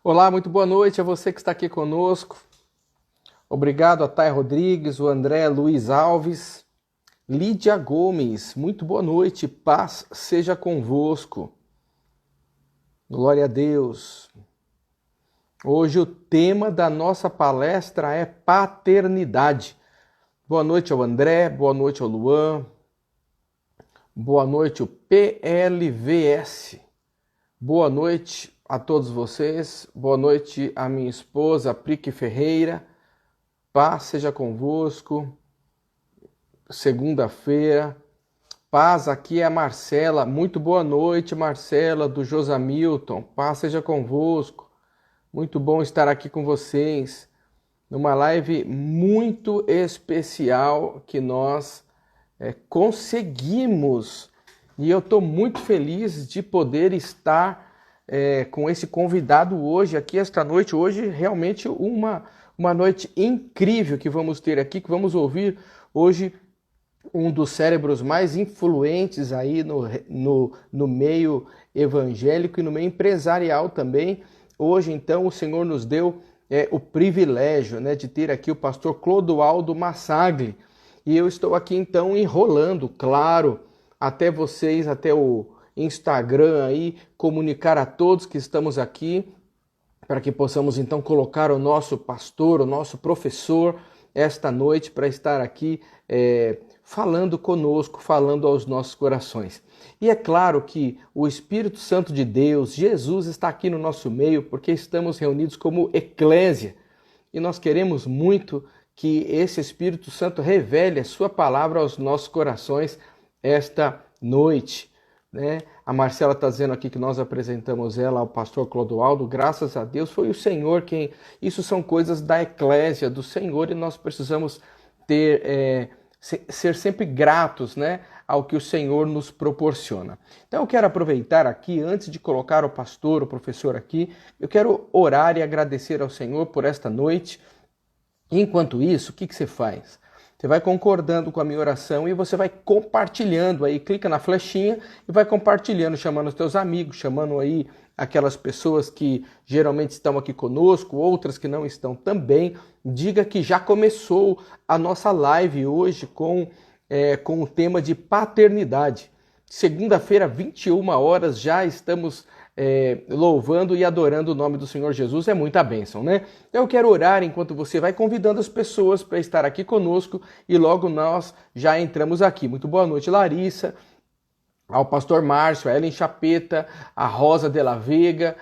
Olá, muito boa noite a você que está aqui conosco. Obrigado a Thay Rodrigues, o André Luiz Alves, Lídia Gomes, muito boa noite, paz seja convosco. Glória a Deus. Hoje o tema da nossa palestra é paternidade. Boa noite ao André, boa noite ao Luan, boa noite ao PLVS, boa noite a todos vocês, boa noite à minha esposa, Prique Ferreira, paz seja convosco, segunda-feira, paz, aqui é a Marcela, muito boa noite Marcela, do Josamilton, paz seja convosco, muito bom estar aqui com vocês, numa live muito especial que nós conseguimos, e eu estou muito feliz de poder estar com esse convidado hoje, aqui esta noite, hoje realmente uma noite incrível que vamos ter aqui, que vamos ouvir hoje um dos cérebros mais influentes aí no meio evangélico e no meio empresarial também. Hoje, então, o Senhor nos deu o privilégio, né, de ter aqui o pastor Clodoaldo Massagli. E eu estou aqui, então, enrolando, claro, até vocês, até o Instagram aí, comunicar a todos que estamos aqui, para que possamos, então, colocar o nosso pastor, o nosso professor, esta noite, para estar aqui falando conosco, falando aos nossos corações. E é claro que o Espírito Santo de Deus, Jesus, está aqui no nosso meio, porque estamos reunidos como eclésia, e nós queremos muito que esse Espírito Santo revele a sua palavra aos nossos corações esta noite, né? A Marcela está dizendo aqui que nós apresentamos ela ao pastor Clodoaldo, graças a Deus, foi o Senhor quem... Isso são coisas da eclésia, do Senhor, e nós precisamos ser sempre gratos, né, ao que o Senhor nos proporciona. Então eu quero aproveitar aqui, antes de colocar o pastor, o professor aqui, eu quero orar e agradecer ao Senhor por esta noite. Enquanto isso, o que você faz? Você vai concordando com a minha oração e você vai compartilhando aí, clica na flechinha e vai compartilhando, chamando os teus amigos, chamando aí aquelas pessoas que geralmente estão aqui conosco, outras que não estão também. Diga que já começou a nossa live hoje com o tema de paternidade. Segunda-feira, 21 horas, já estamos louvando e adorando o nome do Senhor Jesus, é muita bênção, né? Eu quero orar enquanto você vai convidando as pessoas para estar aqui conosco e logo nós já entramos aqui. Muito boa noite, Larissa, ao pastor Márcio, a Ellen Chapeta, a Rosa de la Vega,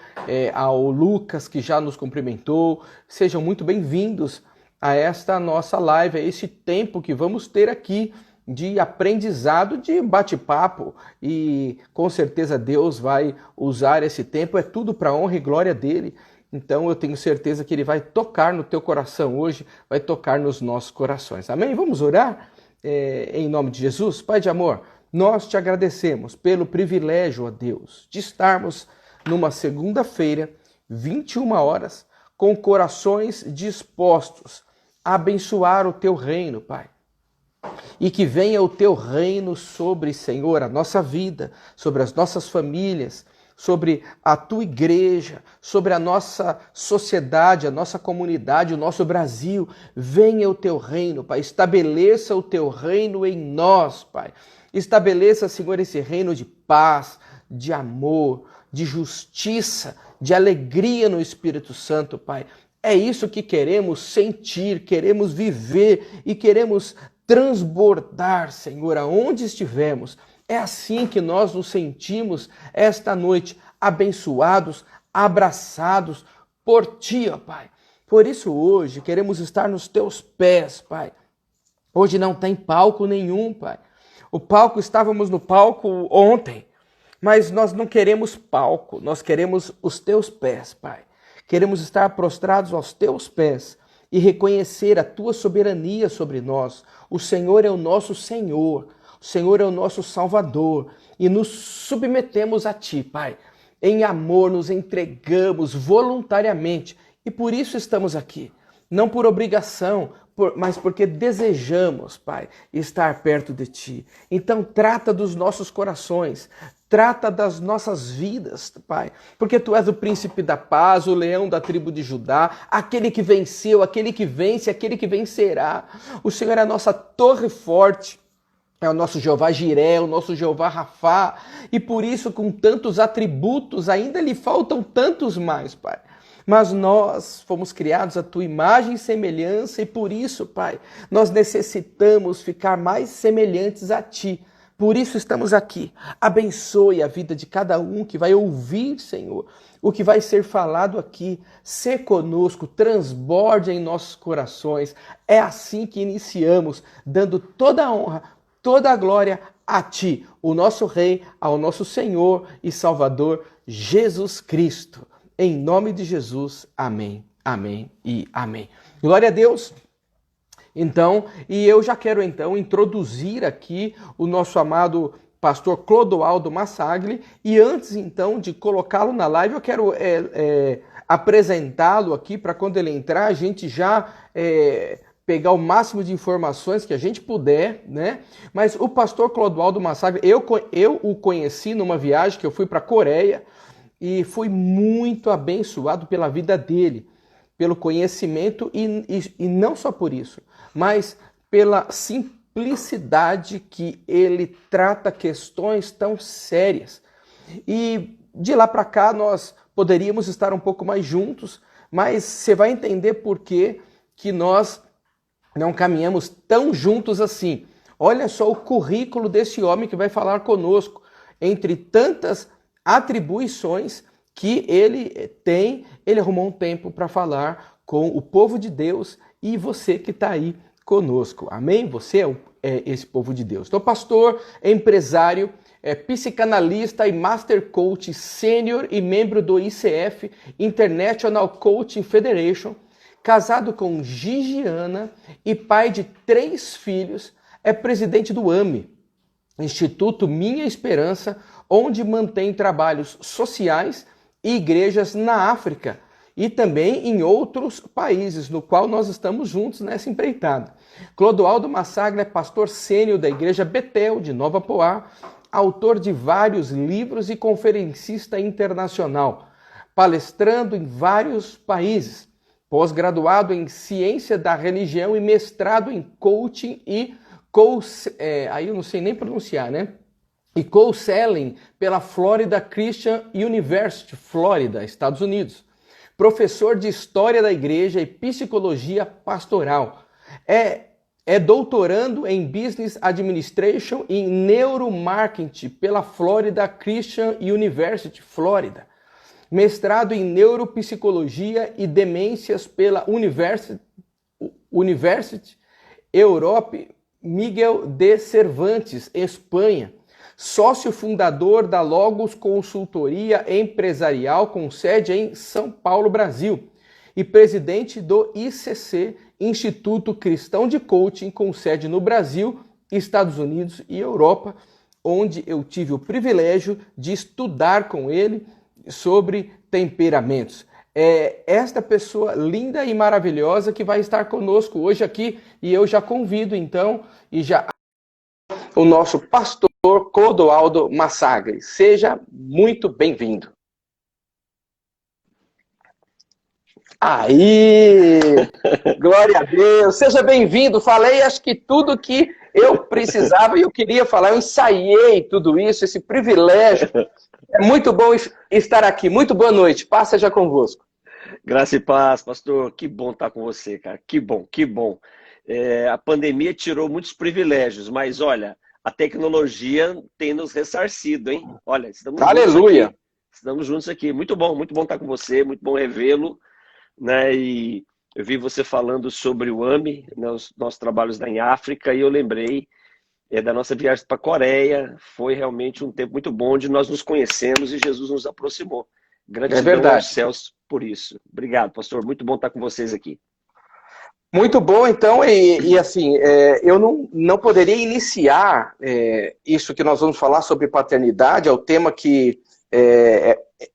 ao Lucas que já nos cumprimentou. Sejam muito bem-vindos a esta nossa live, a esse tempo que vamos ter aqui de aprendizado, de bate-papo, e com certeza Deus vai usar esse tempo, é tudo para a honra e glória dele. Então eu tenho certeza que ele vai tocar no teu coração hoje, vai tocar nos nossos corações. Amém? Vamos orar em nome de Jesus? Pai de amor, nós te agradecemos pelo privilégio, ó Deus, de estarmos numa segunda-feira, 21 horas, com corações dispostos a abençoar o teu reino, Pai. E que venha o teu reino sobre, Senhor, a nossa vida, sobre as nossas famílias, sobre a tua igreja, sobre a nossa sociedade, a nossa comunidade, o nosso Brasil. Venha o teu reino, Pai. Estabeleça o teu reino em nós, Pai. Estabeleça, Senhor, esse reino de paz, de amor, de justiça, de alegria no Espírito Santo, Pai. É isso que queremos sentir, queremos viver e queremos transbordar, Senhor, aonde estivermos. É assim que nós nos sentimos esta noite, abençoados, abraçados por Ti, ó Pai. Por isso hoje queremos estar nos Teus pés, Pai. Hoje não tem palco nenhum, Pai. Estávamos no palco ontem, mas nós não queremos palco, nós queremos os Teus pés, Pai. Queremos estar prostrados aos Teus pés e reconhecer a Tua soberania sobre nós. O Senhor é o nosso Senhor, o Senhor é o nosso Salvador e nos submetemos a Ti, Pai. Em amor nos entregamos voluntariamente e por isso estamos aqui. Não por obrigação, mas porque desejamos, Pai, estar perto de Ti. Então trata dos nossos corações, Trata das nossas vidas, Pai, porque Tu és o príncipe da paz, o leão da tribo de Judá, aquele que venceu, aquele que vence, aquele que vencerá. O Senhor é a nossa torre forte, é o nosso Jeová Jiré, o nosso Jeová Rafá, e por isso, com tantos atributos, ainda lhe faltam tantos mais, Pai. Mas nós fomos criados à Tua imagem e semelhança, e por isso, Pai, nós necessitamos ficar mais semelhantes a Ti. Por isso estamos aqui. Abençoe a vida de cada um que vai ouvir, Senhor, o que vai ser falado aqui. Sê conosco, transborde em nossos corações. É assim que iniciamos, dando toda a honra, toda a glória a Ti, o nosso Rei, ao nosso Senhor e Salvador, Jesus Cristo. Em nome de Jesus, amém, amém e amém. Glória a Deus. Então, e eu já quero então introduzir aqui o nosso amado pastor Clodoaldo Massagli, e antes então de colocá-lo na live, eu quero apresentá-lo aqui para quando ele entrar, a gente já pegar o máximo de informações que a gente puder, né? Mas o pastor Clodoaldo Massagli, eu o conheci numa viagem que eu fui para a Coreia e fui muito abençoado pela vida dele, pelo conhecimento e não só por isso, mas pela simplicidade que ele trata questões tão sérias. E de lá para cá nós poderíamos estar um pouco mais juntos, mas você vai entender por que nós não caminhamos tão juntos assim. Olha só o currículo desse homem que vai falar conosco, entre tantas atribuições que ele tem, ele arrumou um tempo para falar com o povo de Deus e você que está aí conosco. Amém? Você é esse povo de Deus. Então, pastor, empresário, psicanalista e Master Coach Sênior e membro do ICF, International Coaching Federation, casado com Gigiana e pai de 3 filhos, é presidente do AME, Instituto Minha Esperança, onde mantém trabalhos sociais e igrejas na África e também em outros países, no qual nós estamos juntos nessa empreitada. Clodoaldo Massagli é pastor sênior da Igreja Betel de Nova Poá, autor de vários livros e conferencista internacional, palestrando em vários países, pós-graduado em Ciência da Religião e mestrado em Coaching e aí eu não sei nem pronunciar, né? E counseling pela Florida Christian University, Flórida, Estados Unidos. Professor de História da Igreja e Psicologia Pastoral. É doutorando em Business Administration e Neuromarketing pela Florida Christian University, Flórida. Mestrado em Neuropsicologia e Demências pela University Europe Miguel de Cervantes, Espanha. Sócio fundador da Logos Consultoria Empresarial com sede em São Paulo, Brasil. E presidente do ICC, Instituto Cristão de Coaching, com sede no Brasil, Estados Unidos e Europa, onde eu tive o privilégio de estudar com ele sobre temperamentos. É esta pessoa linda e maravilhosa que vai estar conosco hoje aqui, e eu já convido então, o nosso pastor Clodoaldo Massagli. Seja muito bem-vindo. Aí! Glória a Deus! Seja bem-vindo. Falei, acho que tudo que eu precisava e eu queria falar. Eu ensaiei tudo isso, esse privilégio. É muito bom estar aqui. Muito boa noite. Paz seja convosco. Graça e paz, pastor. Que bom estar com você, cara. Que bom, que bom. A pandemia tirou muitos privilégios, mas olha, a tecnologia tem nos ressarcido, hein? Olha, estamos Aleluia! juntos aqui. Estamos juntos aqui. Muito bom estar com você, muito bom revê-lo, né? E eu vi você falando sobre o AME, né, os nossos trabalhos em África, e eu lembrei da nossa viagem para a Coreia. Foi realmente um tempo muito bom, onde nós nos conhecemos e Jesus nos aproximou. Gratidão aos céus por isso. Obrigado, pastor. Muito bom estar com vocês aqui. Muito bom, então, assim, eu não poderia iniciar isso que nós vamos falar sobre paternidade, é o tema que,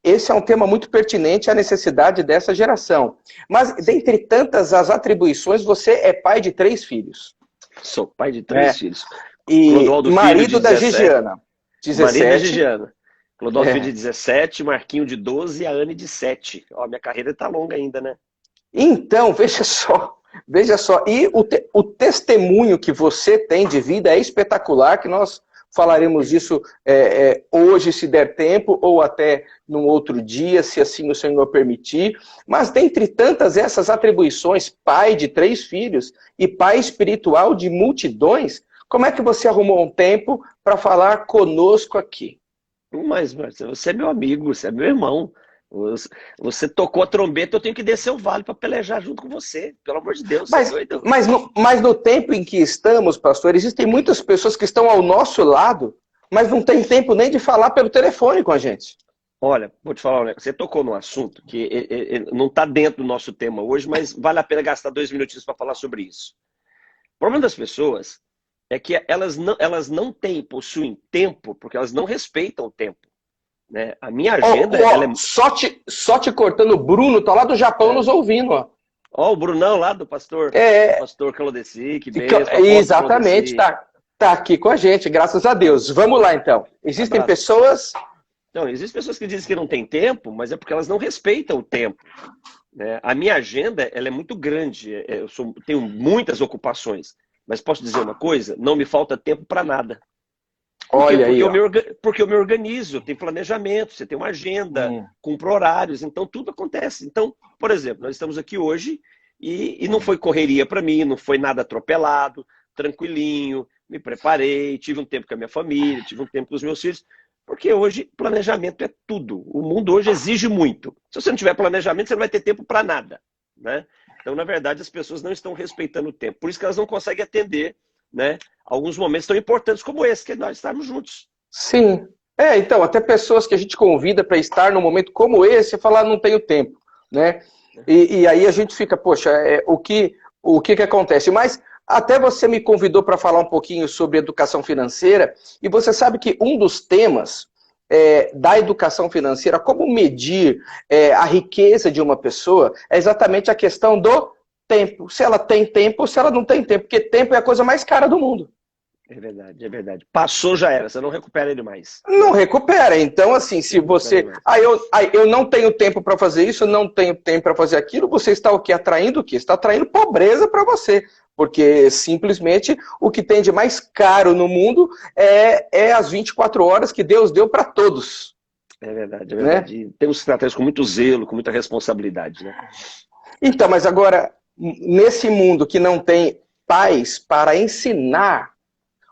esse é um tema muito pertinente à necessidade dessa geração. Mas, dentre tantas as atribuições, você é pai de 3 filhos. Sou pai de 3 filhos. E marido da Gigiana. 17. Marido da Gigiana. Clodovil de 17, Marquinho de 12 e a Anne de 7. Ó, minha carreira está longa ainda, né? Então, veja só, e o testemunho que você tem de vida é espetacular, que nós falaremos disso hoje, se der tempo, ou até num outro dia, se assim o Senhor permitir. Mas dentre tantas essas atribuições, pai de 3 filhos e pai espiritual de multidões, como é que você arrumou um tempo para falar conosco aqui? Mas você é meu amigo, você é meu irmão. Você tocou a trombeta, eu tenho que descer o vale para pelejar junto com você. Pelo amor de Deus, você é doido? Mas no tempo em que estamos, pastor, existem muitas pessoas que estão ao nosso lado, mas não tem tempo nem de falar pelo telefone com a gente. Olha, vou te falar, né? Você tocou num assunto que não está dentro do nosso tema hoje, mas vale a pena gastar 2 minutinhos para falar sobre isso. O problema das pessoas é que elas não possuem tempo, porque elas não respeitam o tempo. Né? A minha agenda... Só te cortando, o Bruno tá lá do Japão nos ouvindo. Ó, o Brunão lá do pastor Claudeci, que benção. Exatamente, tá aqui com a gente, graças a Deus. Vamos lá, então. Existem pessoas... Não, existem pessoas que dizem que não tem tempo, mas é porque elas não respeitam o tempo. Né? A minha agenda ela é muito grande, tenho muitas ocupações, mas posso dizer uma coisa? Não me falta tempo para nada. Porque eu me organizo, eu tenho planejamento, você tem uma agenda, cumpro horários, então tudo acontece. Então, por exemplo, nós estamos aqui hoje e não foi correria para mim, não foi nada atropelado, tranquilinho, me preparei, tive um tempo com a minha família, tive um tempo com os meus filhos, porque hoje planejamento é tudo. O mundo hoje exige muito. Se você não tiver planejamento, você não vai ter tempo para nada. Né? Então, na verdade, as pessoas não estão respeitando o tempo. Por isso que elas não conseguem atender, né, alguns momentos tão importantes como esse, que nós estarmos juntos. Sim. Então, até pessoas que a gente convida para estar num momento como esse e falar, não tenho tempo. Né? E aí a gente fica, poxa, o que acontece? Mas até você me convidou para falar um pouquinho sobre educação financeira, e você sabe que um dos temas da educação financeira, como medir a riqueza de uma pessoa, é exatamente a questão do tempo. Se ela tem tempo ou se ela não tem tempo, porque tempo é a coisa mais cara do mundo. É verdade, é verdade. Passou, já era, você não recupera ele mais. Não recupera. Então, assim, se você... eu não tenho tempo para fazer isso, eu não tenho tempo para fazer aquilo, você está o quê? Atraindo o quê? Está atraindo pobreza para você. Porque, simplesmente, o que tem de mais caro no mundo é as 24 horas que Deus deu para todos. É verdade, é verdade. Né? Temos que tratar isso com muito zelo, com muita responsabilidade, né? Então, mas agora, nesse mundo que não tem pais para ensinar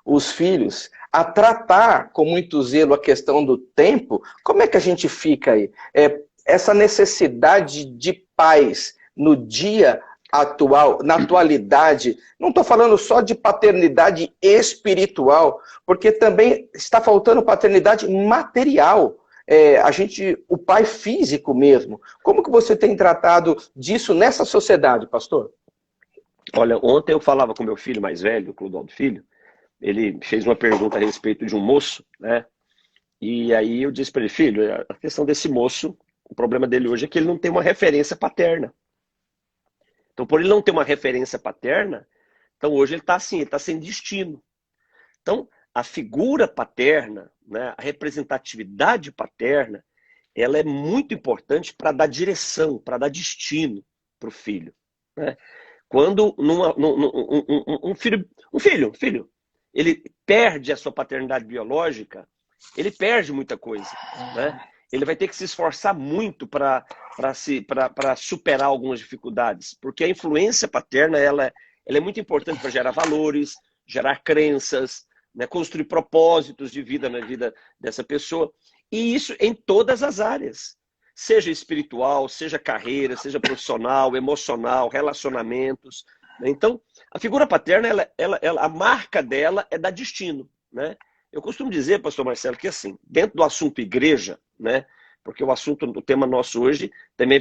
os filhos a tratar com muito zelo a questão do tempo, como é que a gente fica aí? Essa necessidade de pais no dia atual, na atualidade, não estou falando só de paternidade espiritual, porque também está faltando paternidade material. O pai físico mesmo. Como que você tem tratado disso nessa sociedade, pastor? Olha, ontem eu falava com meu filho mais velho, o Clodoaldo Filho, ele fez uma pergunta a respeito de um moço, né? E aí eu disse para ele, filho, a questão desse moço, o problema dele hoje é que ele não tem uma referência paterna. Então, por ele não ter uma referência paterna, então hoje ele está assim, ele está sem destino. Então, a figura paterna, né, a representatividade paterna, ela é muito importante para dar direção, para dar destino para o filho. Né? Quando um filho, ele perde a sua paternidade biológica, ele perde muita coisa. Né? Ele vai ter que se esforçar muito para superar algumas dificuldades, porque a influência paterna ela é muito importante para gerar valores, gerar crenças, né, construir propósitos de vida na vida dessa pessoa. E isso em todas as áreas, seja espiritual, seja carreira, seja profissional, emocional, relacionamentos. Então, a figura paterna, a marca dela é dar destino. Né? Eu costumo dizer, pastor Marcelo, que assim, dentro do assunto igreja, né, porque o tema nosso hoje também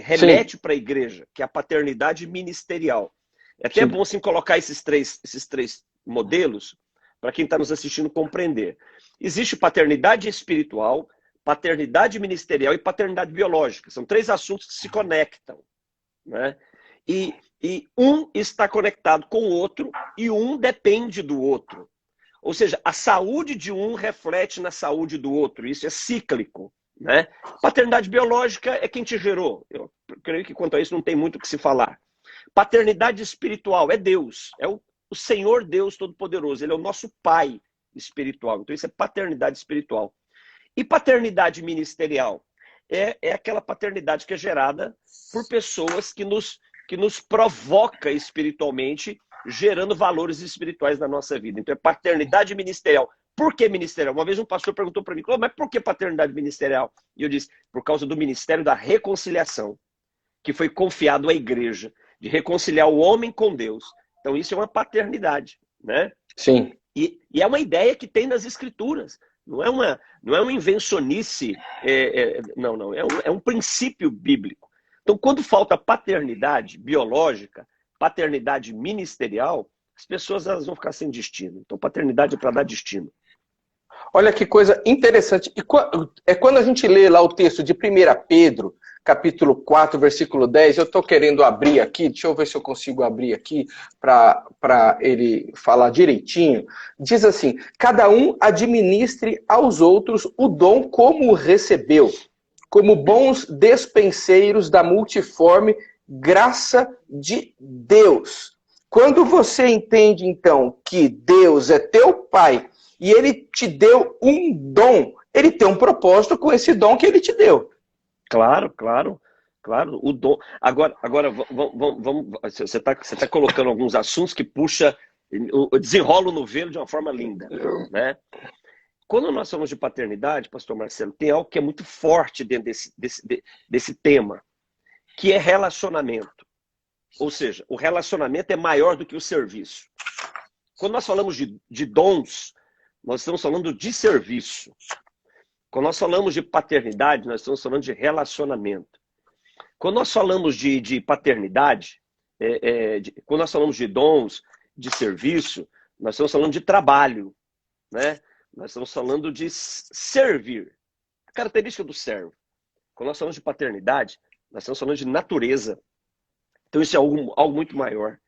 remete para a igreja, que é a paternidade ministerial. É até bom assim, colocar esses três modelos para quem está nos assistindo compreender. Existe paternidade espiritual, paternidade ministerial e paternidade biológica. São 3 assuntos que se conectam. Né? E um está conectado com o outro e um depende do outro. Ou seja, a saúde de um reflete na saúde do outro. Isso é cíclico, né? Paternidade biológica é quem te gerou. Eu creio que quanto a isso não tem muito o que se falar. Paternidade espiritual é Deus, é o Senhor Deus Todo-Poderoso. Ele é o nosso Pai espiritual. Então isso é paternidade espiritual. E paternidade ministerial é aquela paternidade que é gerada por pessoas que nos provoca espiritualmente, gerando valores espirituais na nossa vida. Então é paternidade ministerial. Por que ministerial? Uma vez um pastor perguntou para mim, mas por que paternidade ministerial? E eu disse, por causa do ministério da reconciliação, que foi confiado à igreja, de reconciliar o homem com Deus. Então isso é uma paternidade, né? Sim. E é uma ideia que tem nas escrituras. Não é uma invencionice, não. É um princípio bíblico. Então, quando falta paternidade biológica, paternidade ministerial, as pessoas elas vão ficar sem destino. Então, paternidade é para dar destino. Olha que coisa interessante. É quando a gente lê lá o texto de 1 Pedro, capítulo 4, versículo 10, eu estou querendo abrir aqui, deixa eu ver se eu consigo abrir aqui para ele falar direitinho. Diz assim, cada um administre aos outros o dom como o recebeu, como bons despenseiros da multiforme graça de Deus. Quando você entende, então, que Deus é teu Pai e Ele te deu um dom, Ele tem um propósito com esse dom que Ele te deu. Claro. O dom. Agora vamos, você está colocando alguns assuntos que puxa, desenrola o novelo de uma forma linda, né? Quando nós falamos de paternidade, pastor Marcelo, tem algo que é muito forte dentro desse tema, que é relacionamento. Ou seja, o relacionamento é maior do que o serviço. Quando nós falamos de dons, nós estamos falando de serviço. Quando nós falamos de paternidade, nós estamos falando de relacionamento. Quando nós falamos de paternidade, quando nós falamos de dons, de serviço, nós estamos falando de trabalho, né? Nós estamos falando de servir. A característica do servo. Quando nós falamos de paternidade, nós estamos falando de natureza. Então isso é algo muito maior.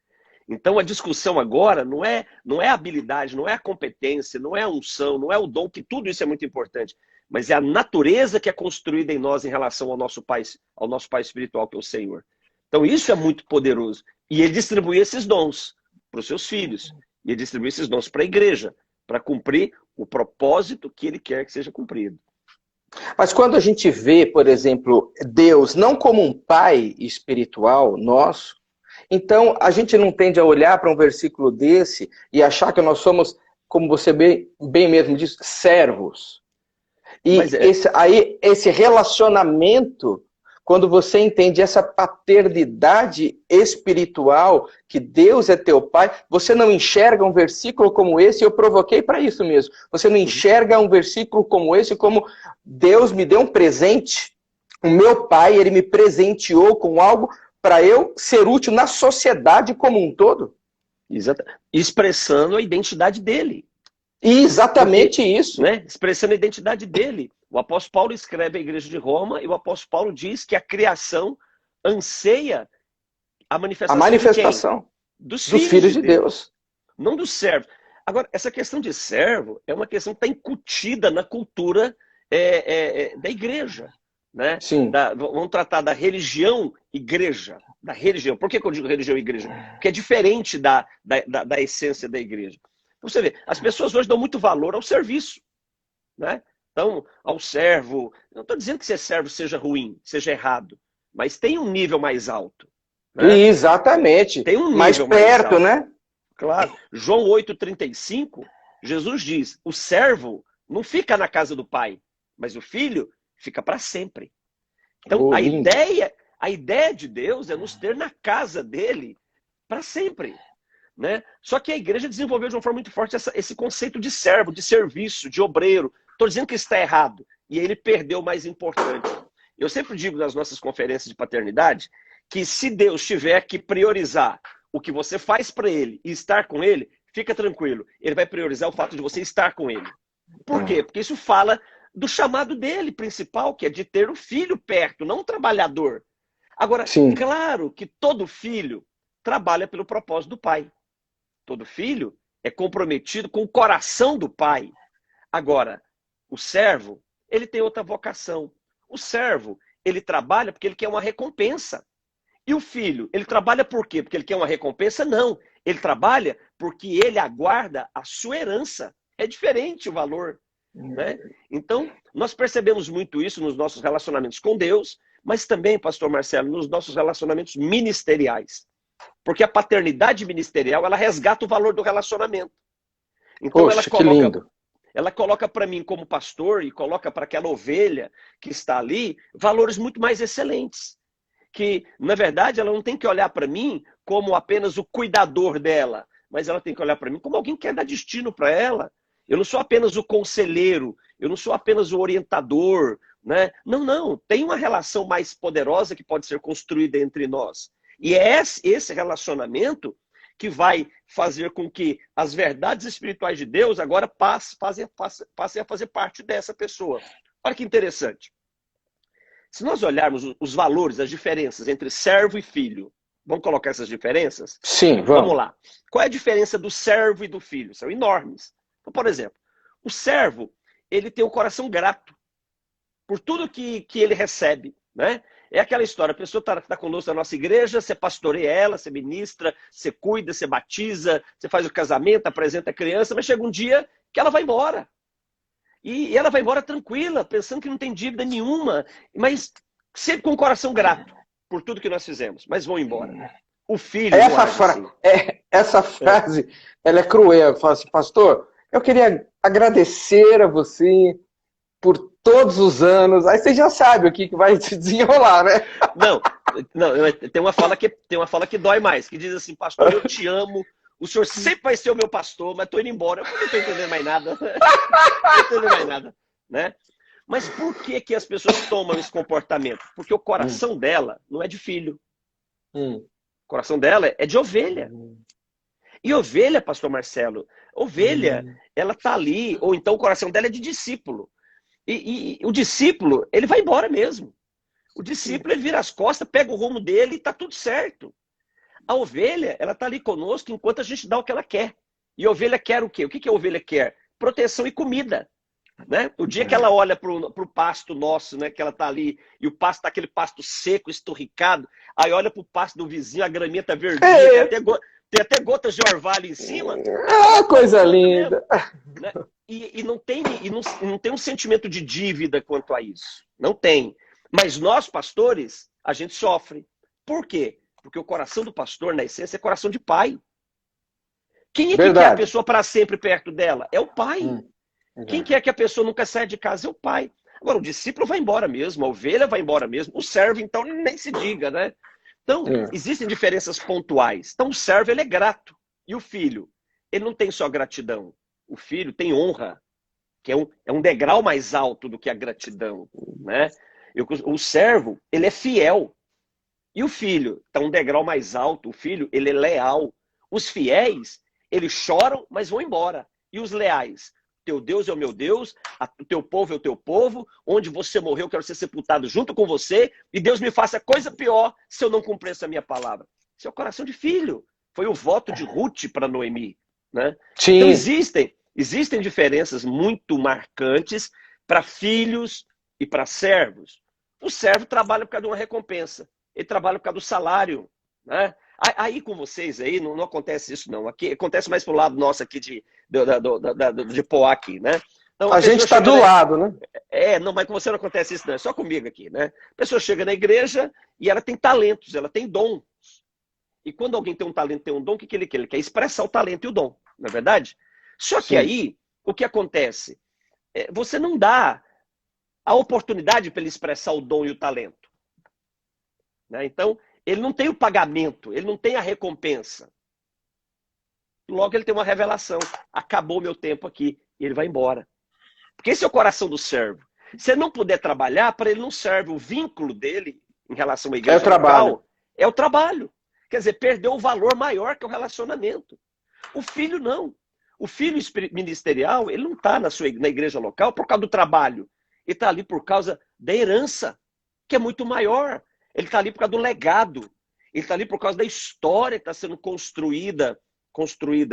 Então a discussão agora não é a habilidade, não é a competência, não é a unção, não é o dom, que tudo isso é muito importante. Mas é a natureza que é construída em nós em relação ao nosso Pai espiritual, que é o Senhor. Então isso é muito poderoso. E ele distribui esses dons para os seus filhos. E ele distribui esses dons para a igreja, para cumprir o propósito que ele quer que seja cumprido. Mas quando a gente vê, por exemplo, Deus não como um pai espiritual nosso, então a gente não tende a olhar para um versículo desse e achar que nós somos, como você bem mesmo diz, servos. E esse relacionamento, quando você entende essa paternidade espiritual, que Deus é teu pai, você não enxerga um versículo como esse, eu provoquei para isso mesmo. Você não enxerga um versículo como esse, como Deus me deu um presente, o meu pai, ele me presenteou com algo para eu ser útil na sociedade como um todo. Exato. Expressando a identidade dele. Exatamente isso. Né? Expressando a identidade dele. O apóstolo Paulo escreve à igreja de Roma e o apóstolo Paulo diz que a criação anseia a manifestação de quem? Dos filhos de Deus. Não dos servos. Agora, essa questão de servo é uma questão que está incutida na cultura da igreja. Né? Sim. Vamos tratar da religião igreja. Da religião. Por que eu digo religião igreja? Porque é diferente da essência da igreja. Você vê, as pessoas hoje dão muito valor ao serviço. Né? Então, ao servo, não estou dizendo que ser servo seja ruim, seja errado, mas tem um nível mais alto. Né? Exatamente. Tem um nível mais perto, né? Claro. João 8,35, Jesus diz, o servo não fica na casa do pai, mas o filho fica para sempre. Então, a ideia de Deus é nos ter na casa dele para sempre. Né? Só que a igreja desenvolveu de uma forma muito forte esse conceito de servo, de serviço, de obreiro. Estou dizendo que isso está errado. E ele perdeu o mais importante. Eu sempre digo nas nossas conferências de paternidade que se Deus tiver que priorizar o que você faz para ele e estar com ele, fica tranquilo. Ele vai priorizar o fato de você estar com ele. Por quê? Porque isso fala do chamado dele principal, que é de ter o filho perto, não o trabalhador. Agora, Sim. Claro que todo filho trabalha pelo propósito do pai. Todo filho, é comprometido com o coração do pai. Agora, o servo, ele tem outra vocação. O servo, ele trabalha porque ele quer uma recompensa. E o filho, ele trabalha por quê? Porque ele quer uma recompensa? Não. Ele trabalha porque ele aguarda a sua herança. É diferente o valor, né? Então, nós percebemos muito isso nos nossos relacionamentos com Deus, mas também, pastor Marcelo, nos nossos relacionamentos ministeriais. Porque a paternidade ministerial, ela resgata o valor do relacionamento. Então, Poxa, que lindo. ela coloca para mim como pastor e coloca para aquela ovelha que está ali valores muito mais excelentes. Que, na verdade, ela não tem que olhar para mim como apenas o cuidador dela, mas ela tem que olhar para mim como alguém que quer dar destino para ela. Eu não sou apenas o conselheiro, eu não sou apenas o orientador, né? Não, não. Tem uma relação mais poderosa que pode ser construída entre nós. E é esse relacionamento que vai fazer com que as verdades espirituais de Deus agora passem a fazer parte dessa pessoa. Olha que interessante. Se nós olharmos os valores, as diferenças entre servo e filho, vamos colocar essas diferenças? Sim, vamos lá. Qual é a diferença do servo e do filho? São enormes. Então, por exemplo, o servo, ele tem um coração grato por tudo que ele recebe, né? É aquela história, a pessoa está conosco na nossa igreja, você pastoreia ela, você ministra, você cuida, você batiza, você faz o casamento, apresenta a criança, mas chega um dia que ela vai embora. E ela vai embora tranquila, pensando que não tem dívida nenhuma, mas sempre com o coração grato por tudo que nós fizemos, mas vão embora. O filho essa frase, ela é cruel. Fala assim, pastor, eu queria agradecer a você por todos os anos. Aí você já sabe o que vai se desenrolar, né? Não, tem uma fala que dói mais, que diz assim, pastor, eu te amo, o senhor sempre vai ser o meu pastor, mas estou indo embora, eu não estou entendendo mais nada. Não estou entendendo mais nada, né? Mas por que as pessoas tomam esse comportamento? Porque o coração dela não é de filho. O coração dela é de ovelha. E ovelha, pastor Marcelo, ovelha, ela está ali, ou então o coração dela é de discípulo. E o discípulo, ele vai embora mesmo. O discípulo, ele vira as costas, pega o rumo dele e está tudo certo. A ovelha, ela está ali conosco enquanto a gente dá o que ela quer. E a ovelha quer o quê? O que a ovelha quer? Proteção e comida. Né? O dia que ela olha para o pasto nosso, né, que ela está ali, e o pasto está aquele pasto seco, esturricado, aí olha para o pasto do vizinho, a graminha está verdinha, tem até gotas de orvalho em cima. Ah, coisa linda! Né? E não tem um sentimento de dívida quanto a isso. Não tem. Mas nós, pastores, a gente sofre. Por quê? Porque o coração do pastor, na essência, é coração de pai. Quem é que quer a pessoa para sempre perto dela? É o pai. Quem quer que a pessoa nunca saia de casa? É o pai. Agora, o discípulo vai embora mesmo, a ovelha vai embora mesmo, o servo, então, nem se diga, né? Então, existem diferenças pontuais. Então, o servo, ele é grato. E o filho? Ele não tem só gratidão. O filho tem honra, que é um degrau mais alto do que a gratidão, né? O servo, ele é fiel. E o filho está um degrau mais alto. O filho, ele é leal. Os fiéis, eles choram, mas vão embora. E os leais? Teu Deus é o meu Deus, o teu povo é o teu povo, onde você morreu, eu quero ser sepultado junto com você, e Deus me faça coisa pior se eu não cumprir essa minha palavra. Isso é o coração de filho. Foi o voto de Ruth para Noemi. Né? Sim. Então existem diferenças muito marcantes para filhos e para servos. O servo trabalha por causa de uma recompensa. Ele trabalha por causa do salário. Né? Aí com vocês aí não acontece isso não. Aqui acontece mais pro lado nosso aqui de Poá aqui, né? Então, a gente está do lado, né? Não, mas com você não acontece isso não, é só comigo aqui, né? A pessoa chega na igreja e ela tem talentos, ela tem dons. E quando alguém tem um talento, tem um dom, o que ele quer? Ele quer expressar o talento e o dom, não é verdade? Só que aí, o que acontece? Você não dá a oportunidade para ele expressar o dom e o talento. Né? Então, ele não tem o pagamento, ele não tem a recompensa. Logo, ele tem uma revelação. Acabou o meu tempo aqui. E ele vai embora. Porque esse é o coração do servo. Se ele não puder trabalhar, para ele não serve. O vínculo dele em relação à igreja local é o trabalho. Quer dizer, perdeu o valor maior que o relacionamento. O filho não. O filho ministerial, ele não está na igreja local por causa do trabalho. Ele está ali por causa da herança, que é muito maior. Ele está ali por causa do legado. Ele está ali por causa da história que está sendo construída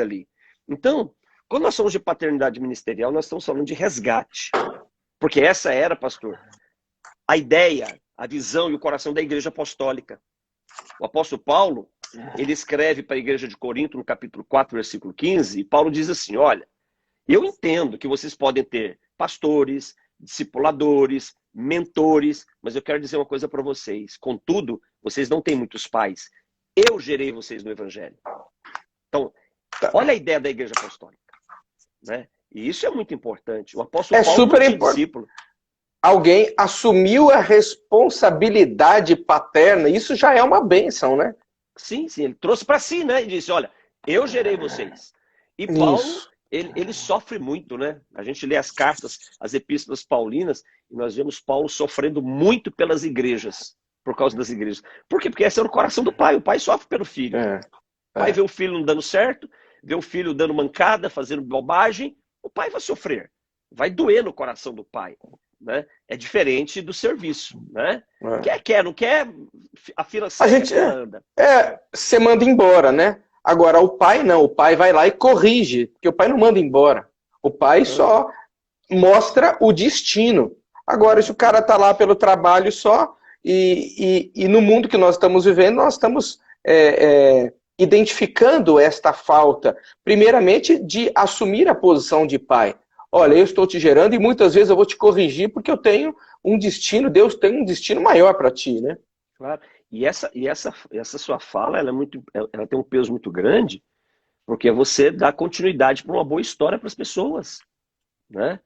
ali. Então, quando nós falamos de paternidade ministerial, nós estamos falando de resgate. Porque essa era, pastor, a ideia, a visão e o coração da igreja apostólica. O apóstolo Paulo, ele escreve para a igreja de Corinto, no capítulo 4, versículo 15, e Paulo diz assim, olha, eu entendo que vocês podem ter pastores, discipuladores, mentores, mas eu quero dizer uma coisa para vocês. Contudo, vocês não têm muitos pais. Eu gerei vocês no evangelho. Então, olha a ideia da igreja apostólica, né? E isso é muito importante. O apóstolo Paulo super não tinha importante. discípulo. Alguém assumiu a responsabilidade paterna, isso já é uma bênção, né? Sim, ele trouxe para si, né? E disse, olha, eu gerei vocês. E Paulo, ele sofre muito, né? A gente lê as cartas, as epístolas paulinas, e nós vemos Paulo sofrendo muito pelas igrejas, por causa das igrejas. Por quê? Porque esse era o coração do pai. O pai sofre pelo filho. O pai vê o filho não dando certo, vê o filho dando mancada, fazendo bobagem, o pai vai sofrer. Vai doer no coração do pai. Né? É diferente do serviço, né? Quer, não quer, a fila segue, a fila anda. Você manda embora, né? Agora, o pai não, o pai vai lá e corrige, porque o pai não manda embora. O pai só mostra o destino. Agora, se o cara tá lá pelo trabalho só, e no mundo que nós estamos vivendo, nós estamos identificando esta falta, primeiramente, de assumir a posição de pai. Olha, eu estou te gerando e muitas vezes eu vou te corrigir porque eu tenho um destino, Deus tem um destino maior para ti, né? Claro. E essa sua fala, ela tem um peso muito grande, porque você dá continuidade para uma boa história para as pessoas, né?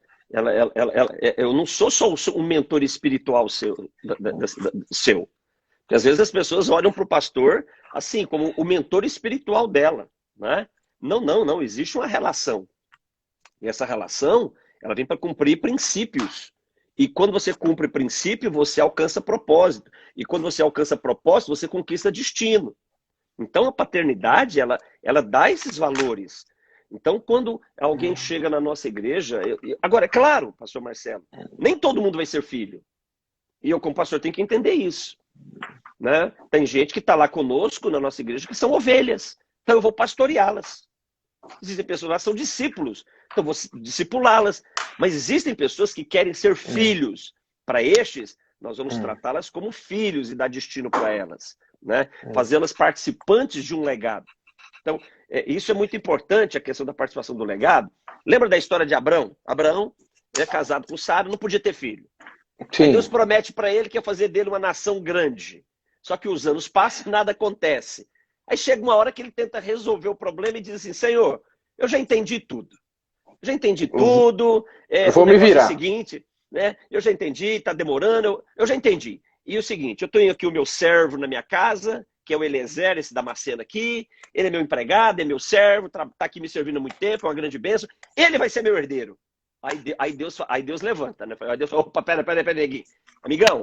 Eu não sou só um mentor espiritual seu. Porque às vezes as pessoas olham para o pastor assim, como o mentor espiritual dela, né? Não, existe uma relação. E essa relação, ela vem para cumprir princípios. E quando você cumpre princípio, você alcança propósito. E quando você alcança propósito, você conquista destino. Então a paternidade, ela dá esses valores. Então quando alguém chega na nossa igreja... Agora, é claro, pastor Marcelo, nem todo mundo vai ser filho. E eu, como pastor, tenho que entender isso. Né? Tem gente que está lá conosco, na nossa igreja, que são ovelhas. Então eu vou pastoreá-las. Existem pessoas lá que são discípulos. Então eu vou discipulá-las. Mas existem pessoas que querem ser filhos. Para estes, nós vamos tratá-las como filhos e dar destino para elas. Né? Fazê-las participantes de um legado. Então, isso é muito importante, a questão da participação do legado. Lembra da história de Abraão? Abraão é casado com Sara, não podia ter filho. Aí Deus promete para ele que ia fazer dele uma nação grande. Só que os anos passam e nada acontece. Aí chega uma hora que ele tenta resolver o problema e diz assim, Senhor, eu já entendi tudo. Já entendi tudo. Vou me virar. É o seguinte, né? Eu já entendi, está demorando, eu já entendi. E o seguinte, eu tenho aqui o meu servo na minha casa, que é o Eliezer, esse Damasceno aqui. Ele é meu empregado, é meu servo, está aqui me servindo há muito tempo, é uma grande bênção. Ele vai ser meu herdeiro. Aí Deus levanta, né? Aí Deus fala, opa, pera, aqui. Amigão,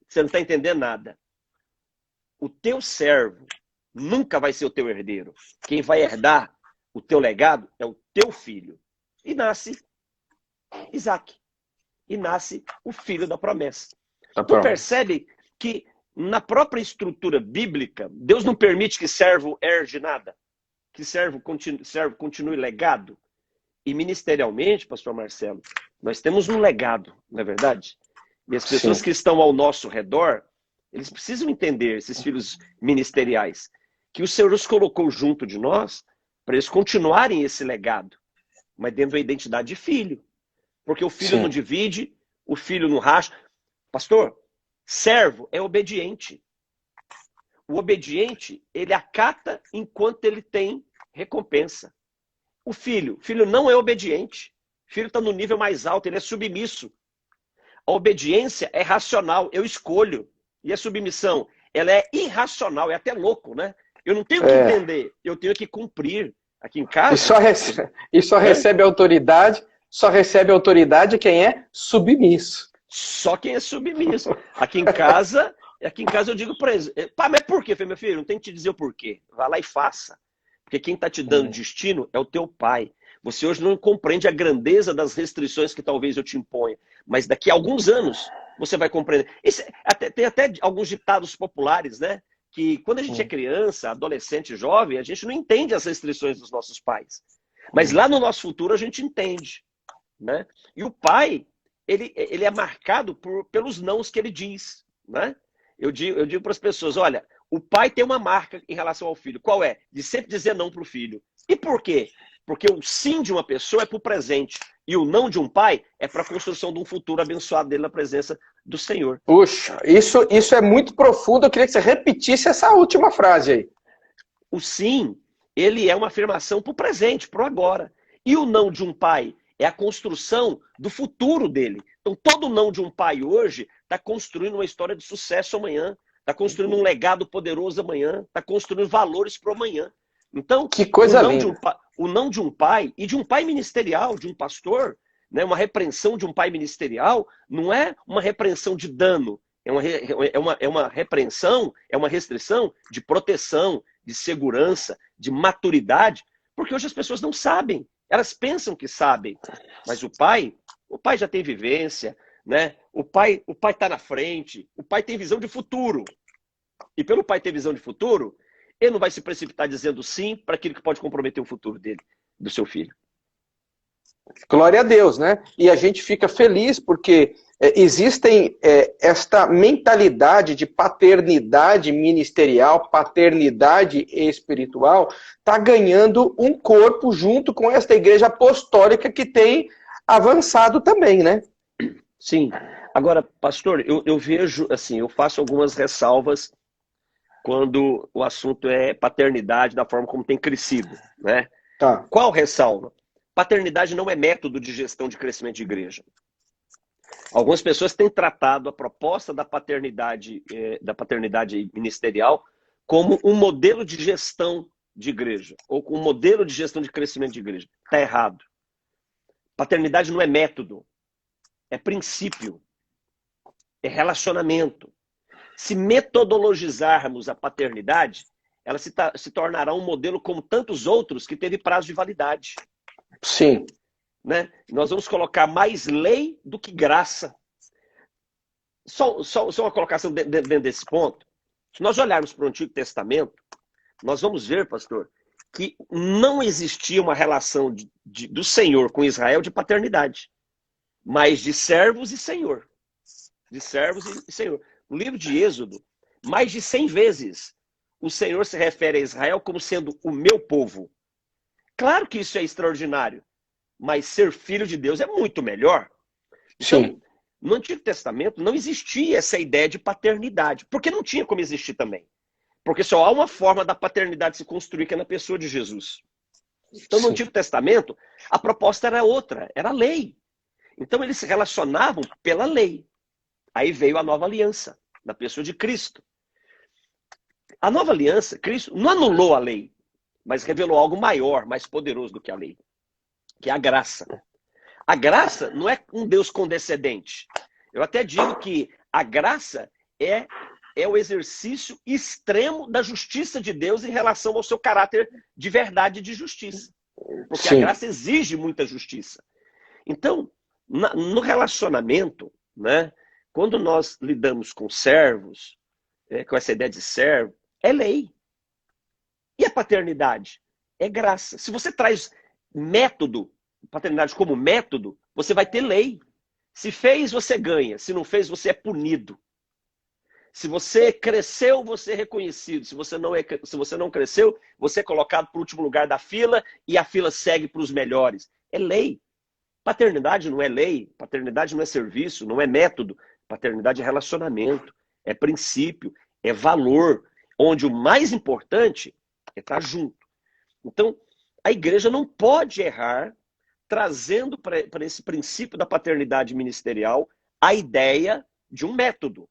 você não está entendendo nada. O teu servo nunca vai ser o teu herdeiro. Quem vai herdar o teu legado é o teu filho. E nasce Isaac. E nasce o filho da promessa. Tu percebe que na própria estrutura bíblica, Deus não permite que servo herde nada. Que servo continue legado. E ministerialmente, pastor Marcelo, nós temos um legado, não é verdade? E as pessoas que estão ao nosso redor, eles precisam entender, esses filhos ministeriais, que o Senhor os colocou junto de nós para eles continuarem esse legado, mas dentro da identidade de filho. Porque o filho não divide, o filho não racha. Pastor, servo é obediente. O obediente, ele acata enquanto ele tem recompensa. O filho não é obediente. O filho está no nível mais alto, ele é submisso. A obediência é racional, eu escolho. E a submissão, ela é irracional, é até louco, né? Eu não tenho que entender, eu tenho que cumprir. Aqui em casa... E só recebe autoridade, quem é submisso. Só quem é submisso. Aqui em casa eu digo para eles, pá, mas por quê? Eu falei, meu filho, não tem que te dizer o porquê. Vai lá e faça. Porque quem está te dando destino é o teu pai. Você hoje não compreende a grandeza das restrições que talvez eu te imponha. Mas daqui a alguns anos você vai compreender. Tem até alguns ditados populares, né? Que quando a gente é criança, adolescente, jovem, a gente não entende as restrições dos nossos pais. Mas lá no nosso futuro a gente entende, né? E o pai, ele é marcado pelos nãos que ele diz, né? Eu digo para as pessoas, olha, o pai tem uma marca em relação ao filho. Qual é? De sempre dizer não para o filho. E por quê? Porque o sim de uma pessoa é para o presente. E o não de um pai é para a construção de um futuro abençoado dele na presença do Senhor. Puxa, isso é muito profundo. Eu queria que você repetisse essa última frase aí. O sim, ele é uma afirmação para o presente, para o agora. E o não de um pai é a construção do futuro dele. Então, todo não de um pai hoje está construindo uma história de sucesso amanhã, está construindo um legado poderoso amanhã, está construindo valores para o amanhã. Então, que coisa linda. O não de um pai, e de um pai ministerial, de um pastor, né, uma repreensão de um pai ministerial, não é uma repreensão de dano, é uma repreensão, é uma restrição de proteção, de segurança, de maturidade, porque hoje as pessoas não sabem, elas pensam que sabem, mas o pai já tem vivência, né? O pai está na frente, o pai tem visão de futuro. E pelo pai ter visão de futuro, ele não vai se precipitar dizendo sim para aquilo que pode comprometer o futuro dele, do seu filho. Glória a Deus, né? E a gente fica feliz porque existem esta mentalidade de paternidade ministerial, paternidade espiritual, está ganhando um corpo junto com esta igreja apostólica que tem avançado também, né? Sim. Agora, pastor, eu vejo, assim, eu faço algumas ressalvas quando o assunto é paternidade, da forma como tem crescido, né? Tá. Qual ressalva? Paternidade não é método de gestão de crescimento de igreja. Algumas pessoas têm tratado a proposta da paternidade ministerial como um modelo de gestão de igreja, ou como um modelo de gestão de crescimento de igreja. Está errado. Paternidade não é método, é princípio, é relacionamento. Se metodologizarmos a paternidade, ela se tornará um modelo como tantos outros que teve prazo de validade. Sim. Né? Nós vamos colocar mais lei do que graça. Só uma colocação dentro desse ponto. Se nós olharmos para o Antigo Testamento, nós vamos ver, pastor, que não existia uma relação do Senhor com Israel de paternidade, mas de servos e Senhor. De servos e Senhor. No livro de Êxodo, mais de 100 vezes o Senhor se refere a Israel como sendo o meu povo. Claro que isso é extraordinário, mas ser filho de Deus é muito melhor. Então, sim, no Antigo Testamento não existia essa ideia de paternidade, porque não tinha como existir também. Porque só há uma forma da paternidade se construir, que é na pessoa de Jesus. Então, no Antigo Testamento, a proposta era outra, era a lei. Então, eles se relacionavam pela lei. Aí veio a nova aliança, na pessoa de Cristo. A nova aliança, Cristo não anulou a lei, mas revelou algo maior, mais poderoso do que a lei, que é a graça. A graça não é um Deus condescendente. Eu até digo que a graça é o exercício extremo da justiça de Deus em relação ao seu caráter de verdade e de justiça. Porque sim, a graça exige muita justiça. Então, no relacionamento, né, quando nós lidamos com servos, com essa ideia de servo, é lei. E a paternidade? É graça. Se você traz método, paternidade como método, você vai ter lei. Se fez, você ganha. Se não fez, você é punido. Se você cresceu, você é reconhecido. Se você não cresceu, você é colocado para o último lugar da fila e a fila segue para os melhores. É lei. Paternidade não é lei, paternidade não é serviço, não é método. Paternidade é relacionamento, é princípio, é valor, onde o mais importante é estar junto. Então, a igreja não pode errar trazendo para esse princípio da paternidade ministerial a ideia de um método.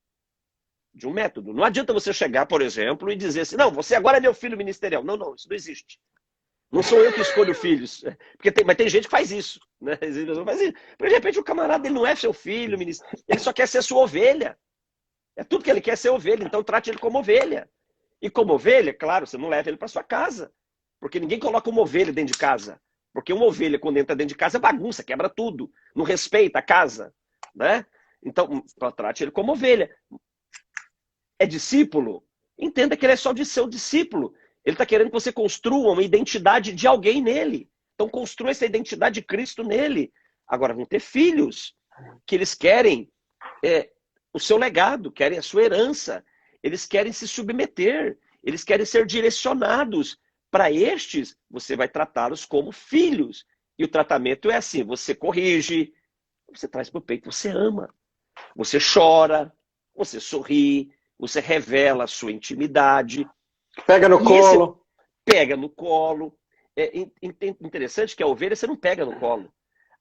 De um método. Não adianta você chegar, por exemplo, e dizer assim, não, você agora é meu filho ministerial. Não, não, isso não existe. Não sou eu que escolho filhos. Mas tem gente que faz isso. Né? De repente o camarada ele não é seu filho, ele só quer ser sua ovelha. É tudo que ele quer ser ovelha, então trate ele como ovelha. E como ovelha, claro, você não leva ele para sua casa. Porque ninguém coloca uma ovelha dentro de casa. Porque uma ovelha, quando entra dentro de casa, é bagunça, quebra tudo. Não respeita a casa. Né? Então, trate ele como ovelha. É discípulo? Entenda que ele é só de seu discípulo. Ele está querendo que você construa uma identidade de alguém nele. Então construa essa identidade de Cristo nele. Agora vão ter filhos que eles querem o seu legado, querem a sua herança, eles querem se submeter, eles querem ser direcionados. Para estes, você vai tratá-los como filhos. E o tratamento é assim, você corrige, você traz para o peito, você ama, você chora, você sorri, você revela a sua intimidade. Pega no colo. Pega no colo. É interessante que a ovelha você não pega no colo.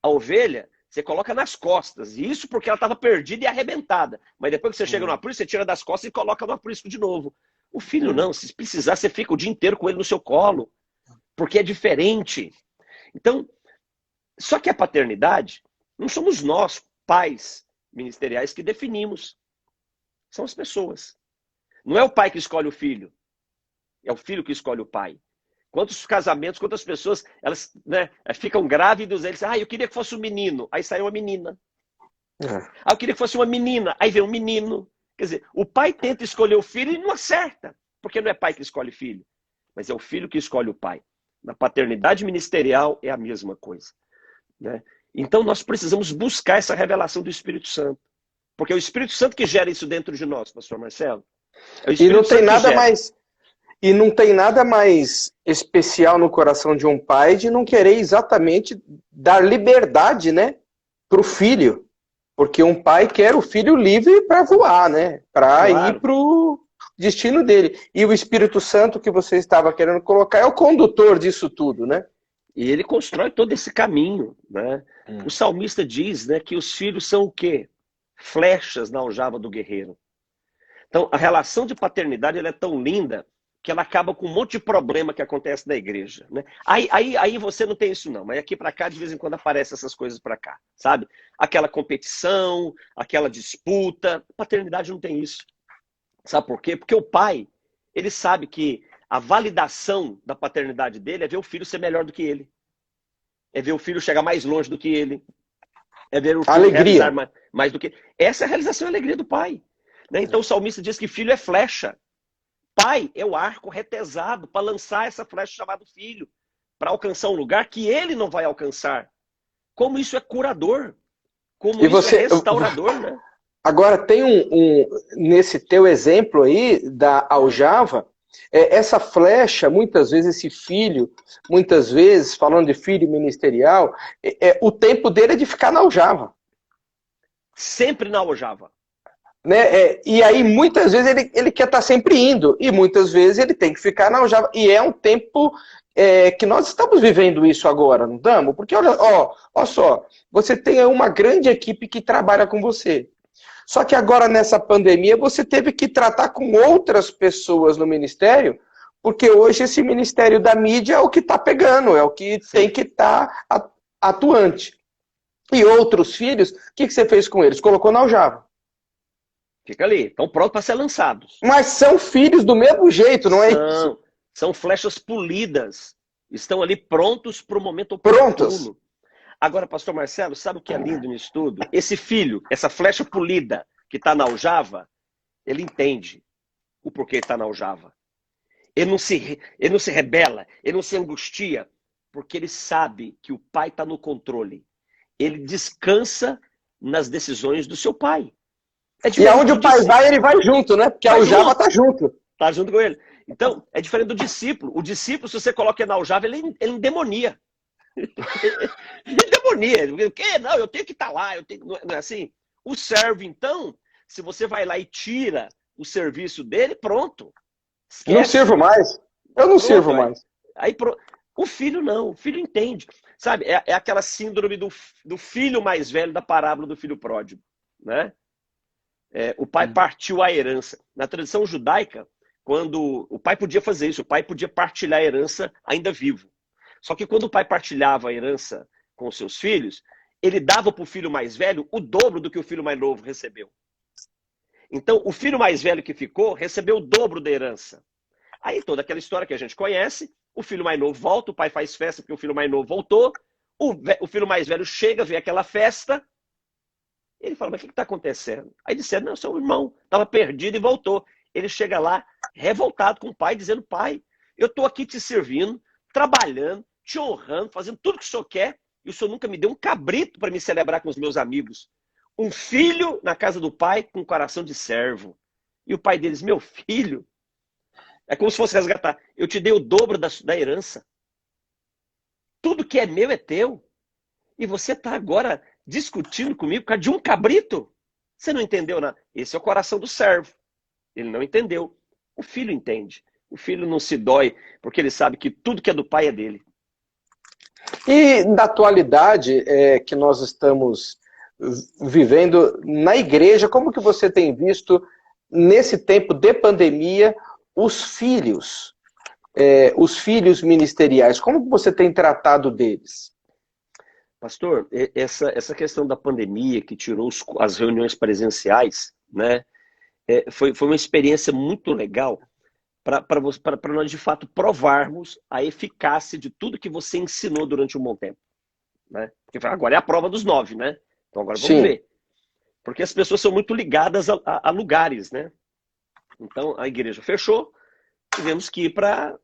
A ovelha você coloca nas costas. E isso porque ela estava perdida e arrebentada. Mas depois que você chega no aprisco, você tira das costas e coloca no aprisco de novo. O filho não. Se precisar, você fica o dia inteiro com ele no seu colo. Porque é diferente. Então, só que a paternidade, não somos nós, pais ministeriais, que definimos. São as pessoas. Não é o pai que escolhe o filho. É o filho que escolhe o pai. Quantos casamentos, quantas pessoas, elas ficam grávidas, eles dizem, eu queria que fosse um menino. Aí sai uma menina. Eu queria que fosse uma menina. Aí vem um menino. Quer dizer, o pai tenta escolher o filho e não acerta. Porque não é pai que escolhe filho. Mas é o filho que escolhe o pai. Na paternidade ministerial é a mesma coisa. Né? Então nós precisamos buscar essa revelação do Espírito Santo. Porque é o Espírito Santo que gera isso dentro de nós, pastor Marcelo. E não tem nada mais... E não tem nada mais especial no coração de um pai de não querer exatamente dar liberdade, né, para o filho. Porque um pai quer o filho livre para voar, né, para ir para o destino dele. E o Espírito Santo que você estava querendo colocar é o condutor disso tudo, né? E ele constrói todo esse caminho, né? O salmista diz, né, que os filhos são o quê? Flechas na aljava do guerreiro. Então, a relação de paternidade ela é tão linda que ela acaba com um monte de problema que acontece na igreja. Né? Aí você não tem isso não, mas aqui para cá de vez em quando aparecem essas coisas para cá, sabe? Aquela competição, aquela disputa, paternidade não tem isso. Sabe por quê? Porque o pai, ele sabe que a validação da paternidade dele é ver o filho ser melhor do que ele. É ver o filho chegar mais longe do que ele. É ver o filho realizar mais do que... Essa é a realização e a alegria do pai. Né? Então o salmista diz que filho é flecha. Pai é o arco retesado para lançar essa flecha chamada filho, para alcançar um lugar que ele não vai alcançar. Como isso é curador, como isso é restaurador, né? Agora tem nesse teu exemplo aí da aljava, essa flecha, muitas vezes esse filho, muitas vezes, falando de filho ministerial, o tempo dele é de ficar na aljava. Sempre na aljava. Né? E aí, muitas vezes, ele quer estar sempre indo. E muitas vezes ele tem que ficar na aljava. E é um tempo que nós estamos vivendo isso agora, não estamos? Porque, olha só, você tem uma grande equipe que trabalha com você. Só que agora, nessa pandemia, você teve que tratar com outras pessoas no ministério, porque hoje esse ministério da mídia é o que está pegando, é o que tem que estar atuante. E outros filhos, o que você fez com eles? Colocou na aljava. Fica ali, estão prontos para ser lançados. Mas são filhos do mesmo jeito, não é isso? São flechas polidas. Estão ali prontos para o momento oportuno. Prontos. Agora, pastor Marcelo, sabe o que é lindo nisso tudo? Esse filho, essa flecha polida que está na aljava, ele entende o porquê está na aljava. Ele não se rebela, ele não se angustia, porque ele sabe que o pai está no controle. Ele descansa nas decisões do seu pai. E aonde o pai vai, ele vai junto, né? Porque a aljava está junto. Está junto com ele. Então, é diferente do discípulo. O discípulo, se você coloca ele na aljava, ele endemonia. Ele endemonia. O quê? Não, eu tenho que estar lá. Não é assim? O servo, então, se você vai lá e tira o serviço dele, pronto. Esquece. Não sirvo mais. Eu não sirvo mais. O filho não. O filho entende. Sabe? É aquela síndrome do filho mais velho da parábola do filho pródigo. Né? O pai partiu a herança. Na tradição judaica, quando o pai podia fazer isso, o pai podia partilhar a herança ainda vivo. Só que quando o pai partilhava a herança com os seus filhos, ele dava para o filho mais velho o dobro do que o filho mais novo recebeu. Então, o filho mais velho que ficou recebeu o dobro da herança. Aí toda aquela história que a gente conhece, o filho mais novo volta, o pai faz festa porque o filho mais novo voltou, o filho mais velho chega, vê aquela festa, ele fala, mas o que está acontecendo? Aí disseram, não, seu irmão estava perdido e voltou. Ele chega lá, revoltado com o pai, dizendo, pai, eu estou aqui te servindo, trabalhando, te honrando, fazendo tudo que o senhor quer, e o senhor nunca me deu um cabrito para me celebrar com os meus amigos. Um filho na casa do pai com coração de servo. E o pai deles, meu filho, é como se fosse resgatar. Eu te dei o dobro da herança. Tudo que é meu é teu. E você está agora discutindo comigo por causa de um cabrito? Você não entendeu nada. Esse é o coração do servo. Ele não entendeu. O filho entende. O filho não se dói, porque ele sabe que tudo que é do pai é dele. E na atualidade que nós estamos vivendo na igreja, como que você tem visto, nesse tempo de pandemia, os filhos ministeriais? Como que você tem tratado deles? Pastor, essa questão da pandemia que tirou as reuniões presenciais, né, foi uma experiência muito legal para nós, de fato, provarmos a eficácia de tudo que você ensinou durante um bom tempo. Né? Porque agora é a prova dos 9, né? Então agora vamos ver. Porque as pessoas são muito ligadas a lugares, né? Então a igreja fechou, tivemos que ir para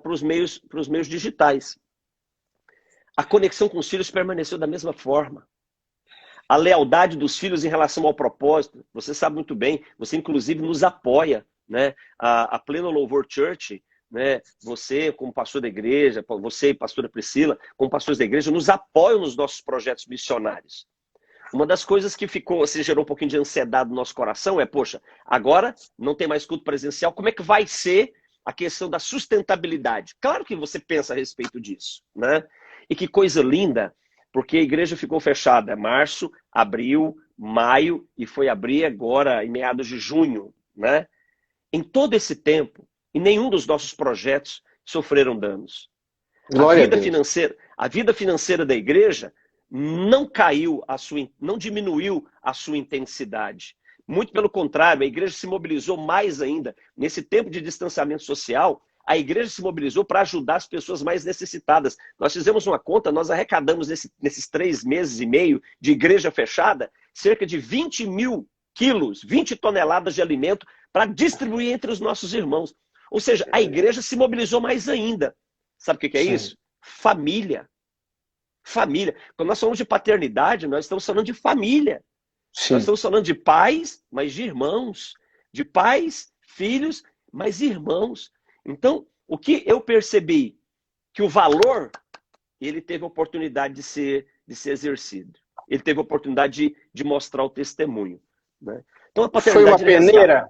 os meios digitais. A conexão com os filhos permaneceu da mesma forma. A lealdade dos filhos em relação ao propósito, você sabe muito bem, você inclusive nos apoia, né? A Pleno Louvor Church, né? Você como pastor da igreja, você e pastora Priscila, como pastores da igreja, nos apoiam nos nossos projetos missionários. Uma das coisas que gerou um pouquinho de ansiedade no nosso coração é, poxa, agora não tem mais culto presencial, como é que vai ser a questão da sustentabilidade? Claro que você pensa a respeito disso, né? E que coisa linda, porque a igreja ficou fechada março, abril, maio, e foi abrir agora em meados de junho, né? Em todo esse tempo, em nenhum dos nossos projetos sofreram danos. A vida financeira da igreja não caiu, não diminuiu a sua intensidade. Muito pelo contrário, a igreja se mobilizou mais ainda. Nesse tempo de distanciamento social, a igreja se mobilizou para ajudar as pessoas mais necessitadas. Nós fizemos uma conta, nós arrecadamos nesses 3 meses e meio de igreja fechada, cerca de 20 mil quilos, 20 toneladas de alimento para distribuir entre os nossos irmãos. Ou seja, a igreja se mobilizou mais ainda. Sabe o que é isso? Família. Família. Quando nós falamos de paternidade, nós estamos falando de família. Sim. Nós estamos falando de pais, mas de irmãos. De pais, filhos, mas irmãos. Então, o que eu percebi? Que o valor, ele teve a oportunidade de ser exercido. Ele teve a oportunidade de mostrar o testemunho. Né? Então, a paternidade foi uma peneira?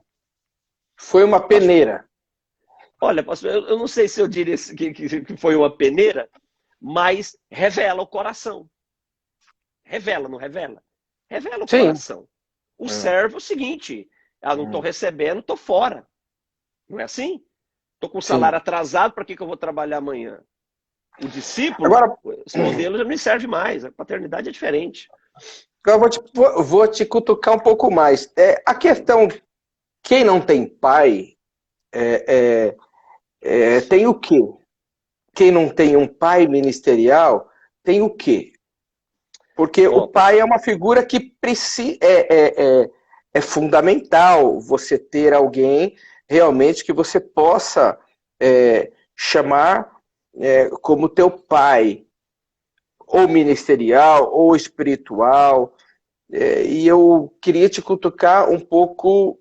Foi uma peneira. Olha, pastor, eu não sei se eu diria que foi uma peneira, mas revela o coração. Revela, não revela? Revela o coração. O servo é o seguinte, não estou recebendo, estou fora. Não é assim? Estou com o salário atrasado, para que eu vou trabalhar amanhã? O discípulo, agora, esse modelo já não me serve mais. A paternidade é diferente. Eu vou te cutucar um pouco mais. A questão, quem não tem pai, tem o quê? Quem não tem um pai ministerial, tem o quê? Porque o pai é uma figura que é fundamental você ter alguém realmente que você possa chamar como teu pai, ou ministerial, ou espiritual. E eu queria te cutucar um pouco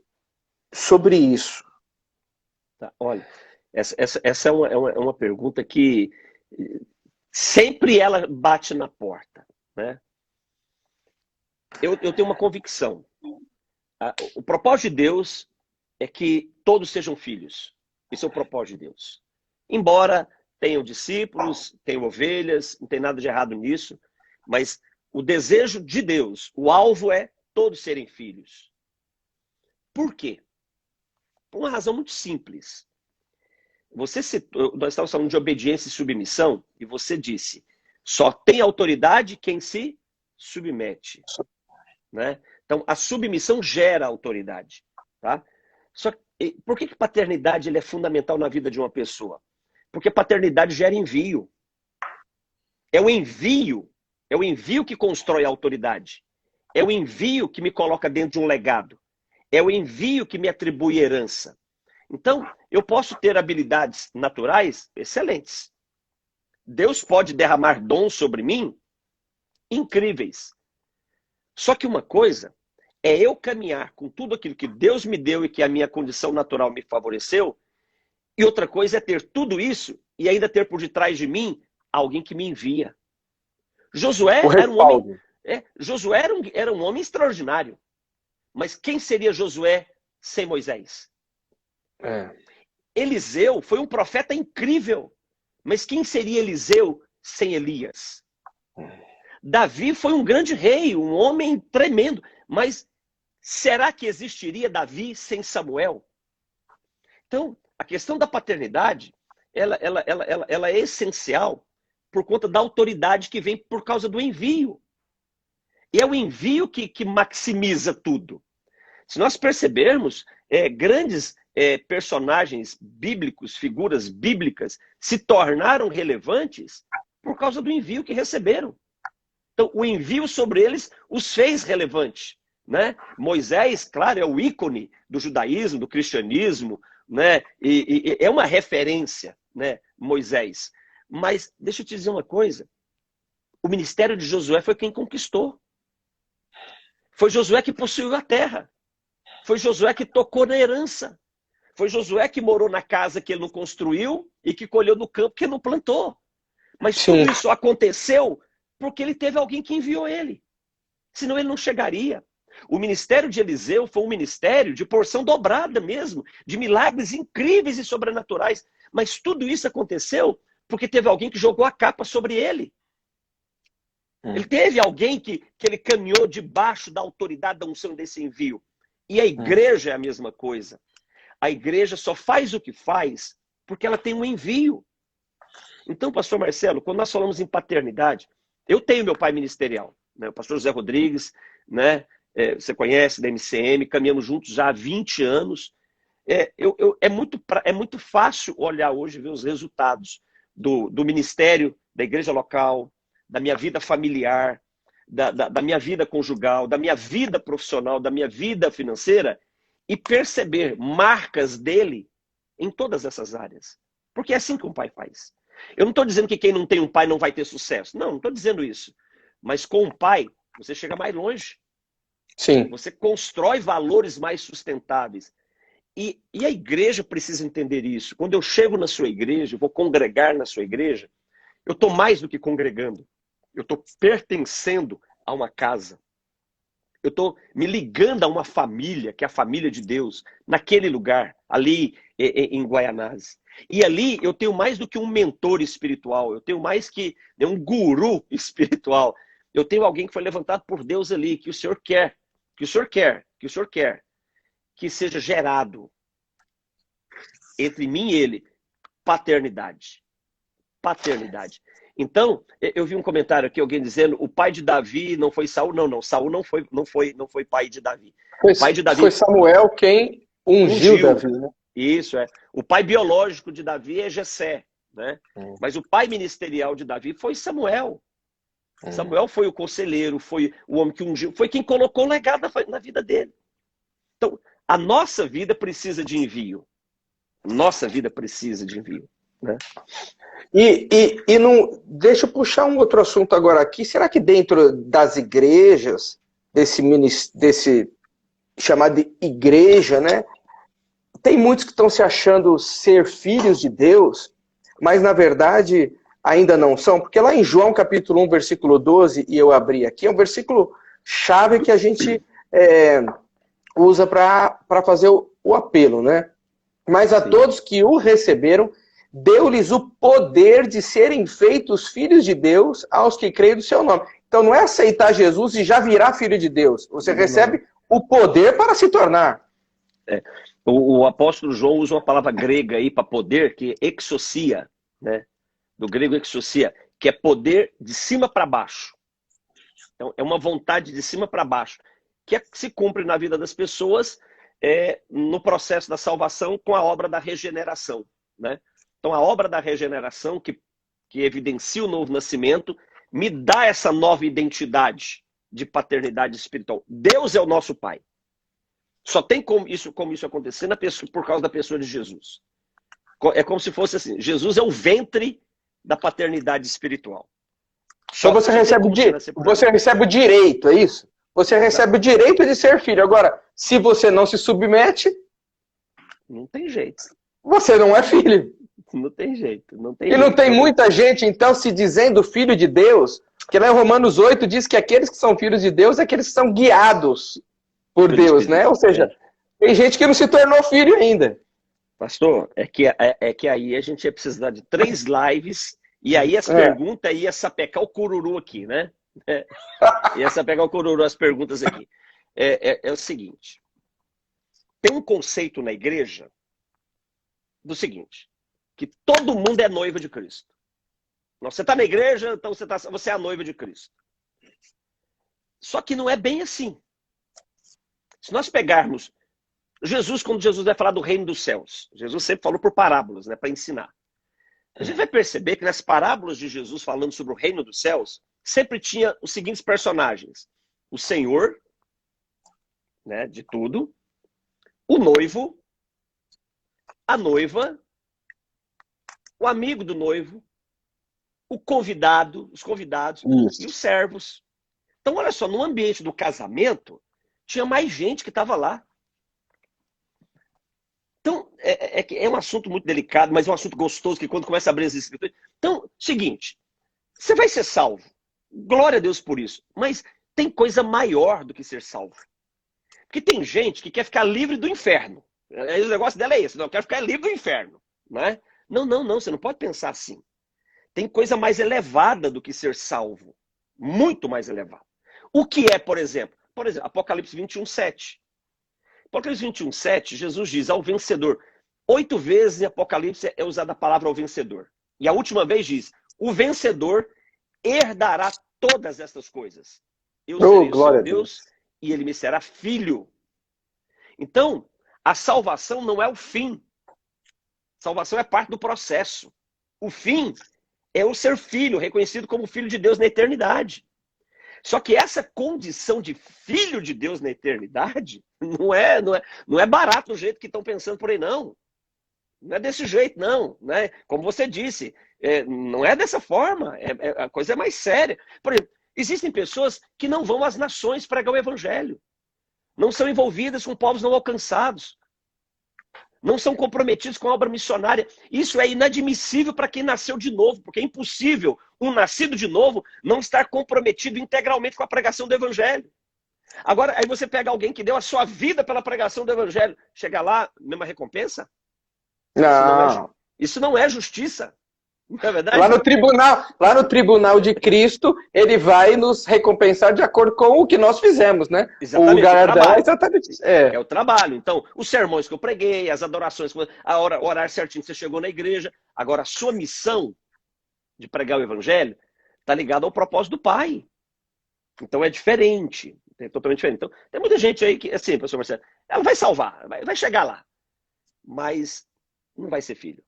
sobre isso. Tá, olha, essa é uma pergunta que sempre ela bate na porta. Né? Eu tenho uma convicção. O propósito de Deus é que todos sejam filhos. Esse é o propósito de Deus. Embora tenham discípulos, tenham ovelhas, não tem nada de errado nisso, mas o desejo de Deus, o alvo é todos serem filhos. Por quê? Por uma razão muito simples. Nós estávamos falando de obediência e submissão, e você disse, só tem autoridade quem se submete. Né? Então, a submissão gera autoridade. Tá? Só que, por que paternidade é fundamental na vida de uma pessoa? Porque paternidade gera envio. É o envio que constrói a autoridade. É o envio que me coloca dentro de um legado. É o envio que me atribui herança. Então, eu posso ter habilidades naturais excelentes. Deus pode derramar dons sobre mim incríveis. Só que uma coisa é eu caminhar com tudo aquilo que Deus me deu e que a minha condição natural me favoreceu, e outra coisa é ter tudo isso e ainda ter por detrás de mim alguém que me envia. Josué era um homem, Josué era um homem extraordinário. Mas quem seria Josué sem Moisés? Eliseu foi um profeta incrível. Mas quem seria Eliseu sem Elias? Davi foi um grande rei, um homem tremendo. Mas será que existiria Davi sem Samuel? Então, a questão da paternidade, ela é essencial por conta da autoridade que vem por causa do envio. E é o envio que maximiza tudo. Se nós percebermos, grandes personagens bíblicos, figuras bíblicas, se tornaram relevantes por causa do envio que receberam. Então, o envio sobre eles os fez relevantes. Né? Moisés, claro, é o ícone do judaísmo, do cristianismo, né? E é uma referência, né? Moisés. Mas deixa eu te dizer uma coisa. O ministério de Josué foi quem conquistou. Foi Josué que possuiu a terra. Foi Josué que tocou na herança. Foi Josué que morou na casa que ele não construiu e que colheu no campo que ele não plantou. Mas tudo isso aconteceu porque ele teve alguém que enviou ele. Senão ele não chegaria. O ministério de Eliseu foi um ministério de porção dobrada mesmo, de milagres incríveis e sobrenaturais. Mas tudo isso aconteceu porque teve alguém que jogou a capa sobre ele. Ele teve alguém que ele caminhou debaixo da autoridade da unção desse envio. E a igreja é a mesma coisa. A igreja só faz o que faz porque ela tem um envio. Então, pastor Marcelo, quando nós falamos em paternidade, eu tenho meu pai ministerial, né? O pastor José Rodrigues, né? Você conhece da MCM, caminhamos juntos já há 20 anos. É muito fácil olhar hoje e ver os resultados do ministério da igreja local, da minha vida familiar, da minha vida conjugal, da minha vida profissional, da minha vida financeira, e perceber marcas dele em todas essas áreas. Porque é assim que um pai faz. Eu não estou dizendo que quem não tem um pai não vai ter sucesso. Não estou dizendo isso. Mas com um pai, você chega mais longe. Sim. Você constrói valores mais sustentáveis. E a igreja precisa entender isso. Quando eu chego na sua igreja, vou congregar na sua igreja, eu estou mais do que congregando. Eu estou pertencendo a uma casa. Eu estou me ligando a uma família, que é a família de Deus, naquele lugar, ali em Guaianazes. E ali eu tenho mais do que um mentor espiritual, eu tenho mais que um guru espiritual. Eu tenho alguém que foi levantado por Deus ali, que o Senhor quer, que seja gerado entre mim e ele paternidade. Paternidade. Então, eu vi um comentário aqui, alguém dizendo, o pai de Davi não foi Saul. Não, Saul não foi pai de Davi. Pai de Davi foi Samuel quem ungiu Davi, né? Isso, O pai biológico de Davi é Jessé, né? Mas o pai ministerial de Davi foi Samuel. Samuel foi o conselheiro, foi o homem que ungiu, foi quem colocou o legado na vida dele. Então, a nossa vida precisa de envio. Nossa vida precisa de envio, né? E não, deixa eu puxar um outro assunto agora aqui. Será que dentro das igrejas, desse chamado de igreja, né? Tem muitos que estão se achando ser filhos de Deus, mas na verdade ainda não são, porque lá em João capítulo 1, versículo 12, e eu abri aqui, é um versículo chave que a gente usa para fazer o apelo, né? Mas a todos que o receberam, deu-lhes o poder de serem feitos filhos de Deus aos que creem no seu nome. Então não é aceitar Jesus e já virar filho de Deus. Você recebe o poder para se tornar. O apóstolo João usa uma palavra grega aí para poder, que é exousia, né? Do grego exousia, que é poder de cima para baixo. Então é uma vontade de cima para baixo, que se cumpre na vida das pessoas no processo da salvação com a obra da regeneração, né? Então a obra da regeneração que evidencia o novo nascimento me dá essa nova identidade de paternidade espiritual. Deus é o nosso Pai. Só tem como isso acontecer por causa da pessoa de Jesus. É como se fosse assim, Jesus é o ventre da paternidade espiritual. Então você recebe o direito, é isso? Você recebe o direito de ser filho. Agora, se você não se submete... Não tem jeito. Você não é filho. Não tem jeito. Não tem e não tem muita gente, então, se dizendo filho de Deus, que lá em Romanos 8 diz que aqueles que são filhos de Deus é aqueles que são guiados por Deus, né? Ou seja, tem gente que não se tornou filho ainda. Pastor, é que aí a gente ia precisar de 3 lives, e aí as perguntas ia sapecar o cururu aqui, né? Ia sapecar o cururu as perguntas aqui. É o seguinte, tem um conceito na igreja do seguinte, que todo mundo é noiva de Cristo. Você está na igreja, então você é a noiva de Cristo. Só que não é bem assim. Se nós pegarmos Jesus, quando Jesus vai falar do reino dos céus, Jesus sempre falou por parábolas, né, para ensinar. A gente vai perceber que nas parábolas de Jesus falando sobre o reino dos céus, sempre tinha os seguintes personagens. O Senhor, né, de tudo, o noivo, a noiva, o amigo do noivo, o convidado, os convidados e os servos. Então, olha só, no ambiente do casamento, tinha mais gente que estava lá. Então, é um assunto muito delicado, mas é um assunto gostoso, que quando começa a abrir as escrituras... Então, seguinte, você vai ser salvo. Glória a Deus por isso. Mas tem coisa maior do que ser salvo. Porque tem gente que quer ficar livre do inferno. O negócio dela é esse, não, eu quero ficar livre do inferno. Né? Não, você não pode pensar assim. Tem coisa mais elevada do que ser salvo. Muito mais elevada. O que é, por exemplo, Apocalipse 21:7. Apocalipse 21:7, Jesus diz ao vencedor. 8 vezes em Apocalipse é usada a palavra ao vencedor. E a última vez diz, o vencedor herdará todas estas coisas. Eu serei o seu Deus e ele me será filho. Então, a salvação não é o fim. Salvação é parte do processo. O fim é o ser filho, reconhecido como filho de Deus na eternidade. Só que essa condição de filho de Deus na eternidade não é barato do jeito que estão pensando por aí, não. Não é desse jeito, não. Né? Como você disse, não é dessa forma. A coisa é mais séria. Por exemplo, existem pessoas que não vão às nações pregar o evangelho. Não são envolvidas com povos não alcançados. Não são comprometidos com a obra missionária. Isso é inadmissível para quem nasceu de novo, porque é impossível um nascido de novo não estar comprometido integralmente com a pregação do evangelho. Agora, aí você pega alguém que deu a sua vida pela pregação do evangelho, chega lá, mesma recompensa? Não. Isso não é justiça. Não é verdade? Lá no tribunal de Cristo, ele vai nos recompensar de acordo com o que nós fizemos, né? Exatamente, o galardão é exatamente isso. É o trabalho. Então, os sermões que eu preguei, as adorações, a horário certinho que você chegou na igreja. Agora, a sua missão de pregar o evangelho está ligada ao propósito do Pai. Então, é diferente. É totalmente diferente. Então, tem muita gente aí que, assim, pastor Marcelo, ela vai salvar, vai chegar lá. Mas não vai ser filho.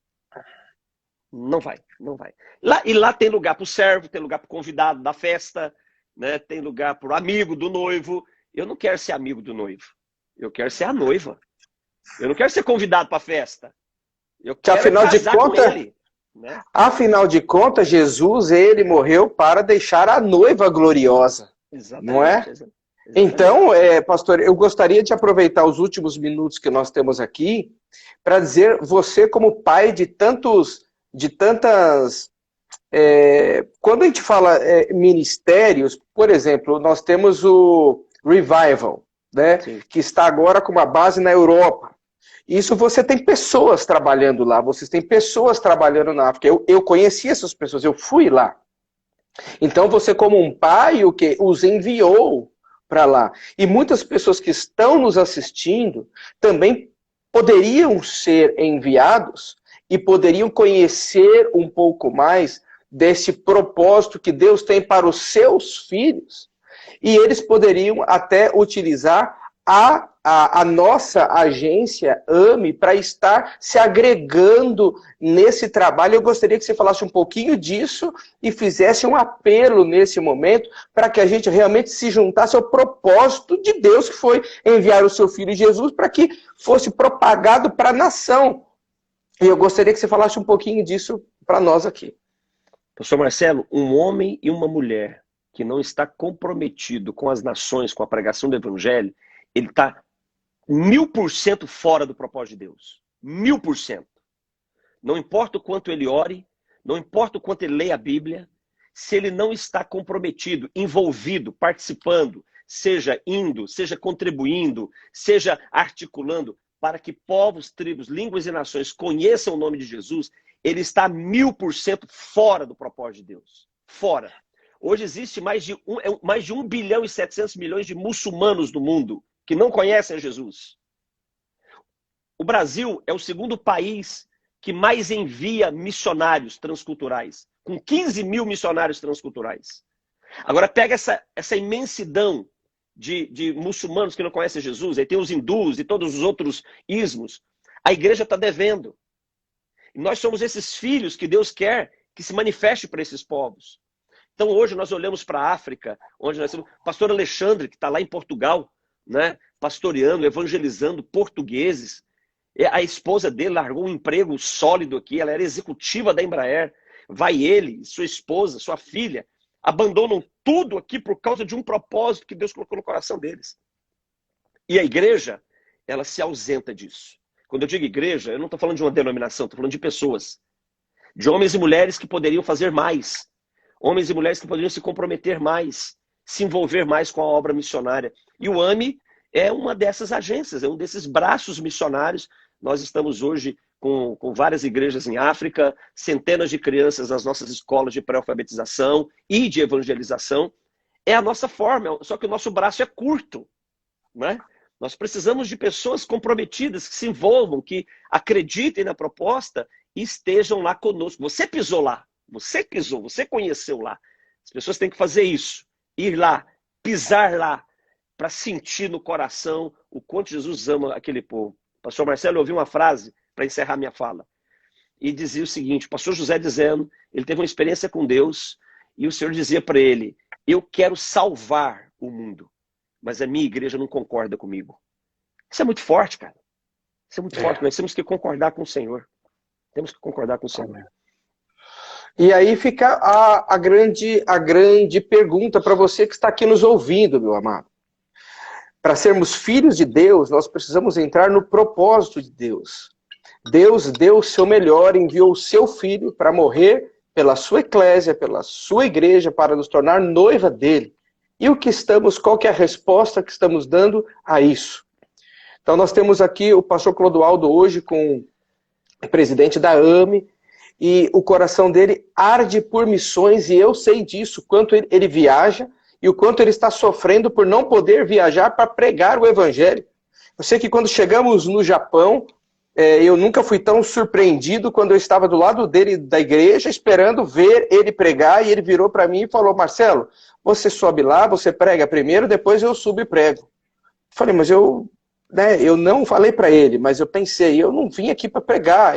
Não vai. Lá tem lugar para o servo, tem lugar para o convidado da festa, né? Tem lugar para o amigo do noivo. Eu não quero ser amigo do noivo. Eu quero ser a noiva. Eu não quero ser convidado para a festa. Eu quero casar com ele. Né? Afinal de contas, Jesus, ele morreu para deixar a noiva gloriosa. Exatamente, não é? Exatamente. Então, pastor, eu gostaria de aproveitar os últimos minutos que nós temos aqui para dizer, você como pai de tantas... quando a gente fala ministérios, por exemplo, nós temos o Revival, né, que está agora com uma base na Europa. Isso você tem pessoas trabalhando lá, vocês têm pessoas trabalhando na África. Eu conheci essas pessoas, eu fui lá. Então você como um pai, o que os enviou para lá. E muitas pessoas que estão nos assistindo também poderiam ser enviados e poderiam conhecer um pouco mais desse propósito que Deus tem para os seus filhos. E eles poderiam até utilizar a nossa agência AME para estar se agregando nesse trabalho. Eu gostaria que você falasse um pouquinho disso e fizesse um apelo nesse momento para que a gente realmente se juntasse ao propósito de Deus, que foi enviar o seu Filho Jesus para que fosse propagado para a nação. E eu gostaria que você falasse um pouquinho disso para nós aqui. Pastor Marcelo, um homem e uma mulher que não está comprometido com as nações, com a pregação do evangelho, ele está 1000% fora do propósito de Deus. 1000%. Não importa o quanto ele ore, não importa o quanto ele leia a Bíblia, se ele não está comprometido, envolvido, participando, seja indo, seja contribuindo, seja articulando, para que povos, tribos, línguas e nações conheçam o nome de Jesus, ele está 1000% fora do propósito de Deus. Fora. Hoje existe mais de 1 bilhão e 700 milhões de muçulmanos no mundo que não conhecem a Jesus. O Brasil é o segundo país que mais envia missionários transculturais, com 15 mil missionários transculturais. Agora pega essa imensidão de muçulmanos que não conhecem Jesus, aí tem os hindus e todos os outros ismos. A igreja está devendo. E nós somos esses filhos que Deus quer que se manifeste para esses povos. Então hoje nós olhamos para a África, onde nós temos o pastor Alexandre, que está lá em Portugal, né, pastoreando, evangelizando portugueses. A esposa dele largou um emprego sólido aqui, ela era executiva da Embraer. Vai ele, sua esposa, sua filha, abandonam tudo aqui por causa de um propósito que Deus colocou no coração deles. E a igreja, ela se ausenta disso. Quando eu digo igreja, eu não estou falando de uma denominação, estou falando de pessoas. De homens e mulheres que poderiam fazer mais. Homens e mulheres que poderiam se comprometer mais, se envolver mais com a obra missionária. E o AME é uma dessas agências, é um desses braços missionários. Nós estamos hoje com várias igrejas em África, centenas de crianças nas nossas escolas de pré-alfabetização e de evangelização. É a nossa forma, só que o nosso braço é curto, né? Nós precisamos de pessoas comprometidas, que se envolvam, que acreditem na proposta e estejam lá conosco. Você pisou lá, você pisou, você conheceu lá. As pessoas têm que fazer isso, ir lá, pisar lá, para sentir no coração o quanto Jesus ama aquele povo. Pastor Marcelo, eu ouvi uma frase para encerrar minha fala. E dizia o seguinte, o pastor José dizendo, ele teve uma experiência com Deus, e o Senhor dizia para ele, eu quero salvar o mundo, mas a minha igreja não concorda comigo. Isso é muito forte, cara. Isso é muito forte. Nós temos que concordar com o Senhor. Temos que concordar com o Senhor. E aí fica a grande pergunta para você que está aqui nos ouvindo, meu amado. Para sermos filhos de Deus, nós precisamos entrar no propósito de Deus. Deus deu o seu melhor, enviou o seu Filho para morrer pela sua eclésia, pela sua igreja, para nos tornar noiva dele. E qual que é a resposta que estamos dando a isso? Então nós temos aqui o pastor Clodoaldo hoje com o presidente da AME, e o coração dele arde por missões, e eu sei disso, quanto ele viaja, e o quanto ele está sofrendo por não poder viajar para pregar o evangelho. Eu sei que quando chegamos no Japão, eu nunca fui tão surpreendido quando eu estava do lado dele da igreja, esperando ver ele pregar, e ele virou para mim e falou, Marcelo, você sobe lá, você prega primeiro, depois eu subo e prego. Falei, mas eu não falei para ele, mas eu pensei, eu não vim aqui para pregar.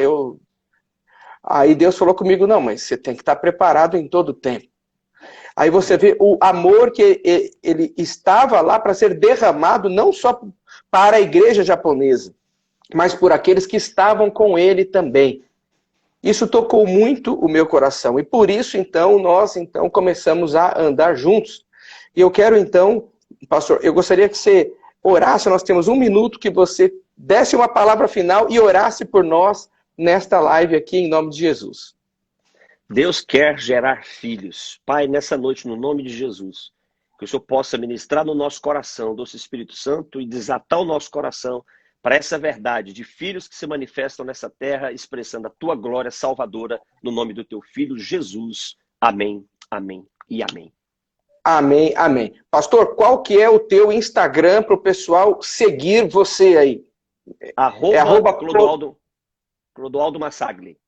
Aí Deus falou comigo, não, mas você tem que estar preparado em todo o tempo. Aí você vê o amor que ele estava lá para ser derramado, não só para a igreja japonesa, mas por aqueles que estavam com ele também. Isso tocou muito o meu coração. E por isso, então, nós começamos a andar juntos. E eu quero, então, pastor, eu gostaria que você orasse, nós temos 1 minuto, que você desse uma palavra final e orasse por nós nesta live aqui, em nome de Jesus. Deus quer gerar filhos. Pai, nessa noite, no nome de Jesus, que o Senhor possa ministrar no nosso coração, doce Espírito Santo, e desatar o nosso coração para essa verdade de filhos que se manifestam nessa terra, expressando a tua glória salvadora, no nome do teu Filho, Jesus. Amém, amém e amém. Amém, amém. Pastor, qual que é o teu Instagram para o pessoal seguir você aí? @Clodoaldo Massagli.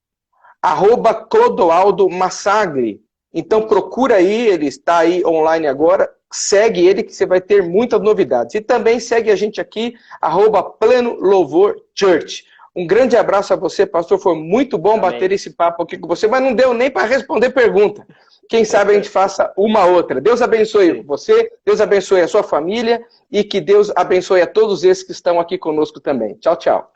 @Clodoaldo Massagli. Então procura aí, ele está aí online agora, segue ele que você vai ter muitas novidades. E também segue a gente aqui, @Pleno Louvor Church. Um grande abraço a você, pastor, foi muito bom bater esse papo aqui com você, mas não deu nem para responder pergunta. Quem sabe a gente faça uma outra. Deus abençoe você, Deus abençoe a sua família e que Deus abençoe a todos esses que estão aqui conosco também. Tchau, tchau.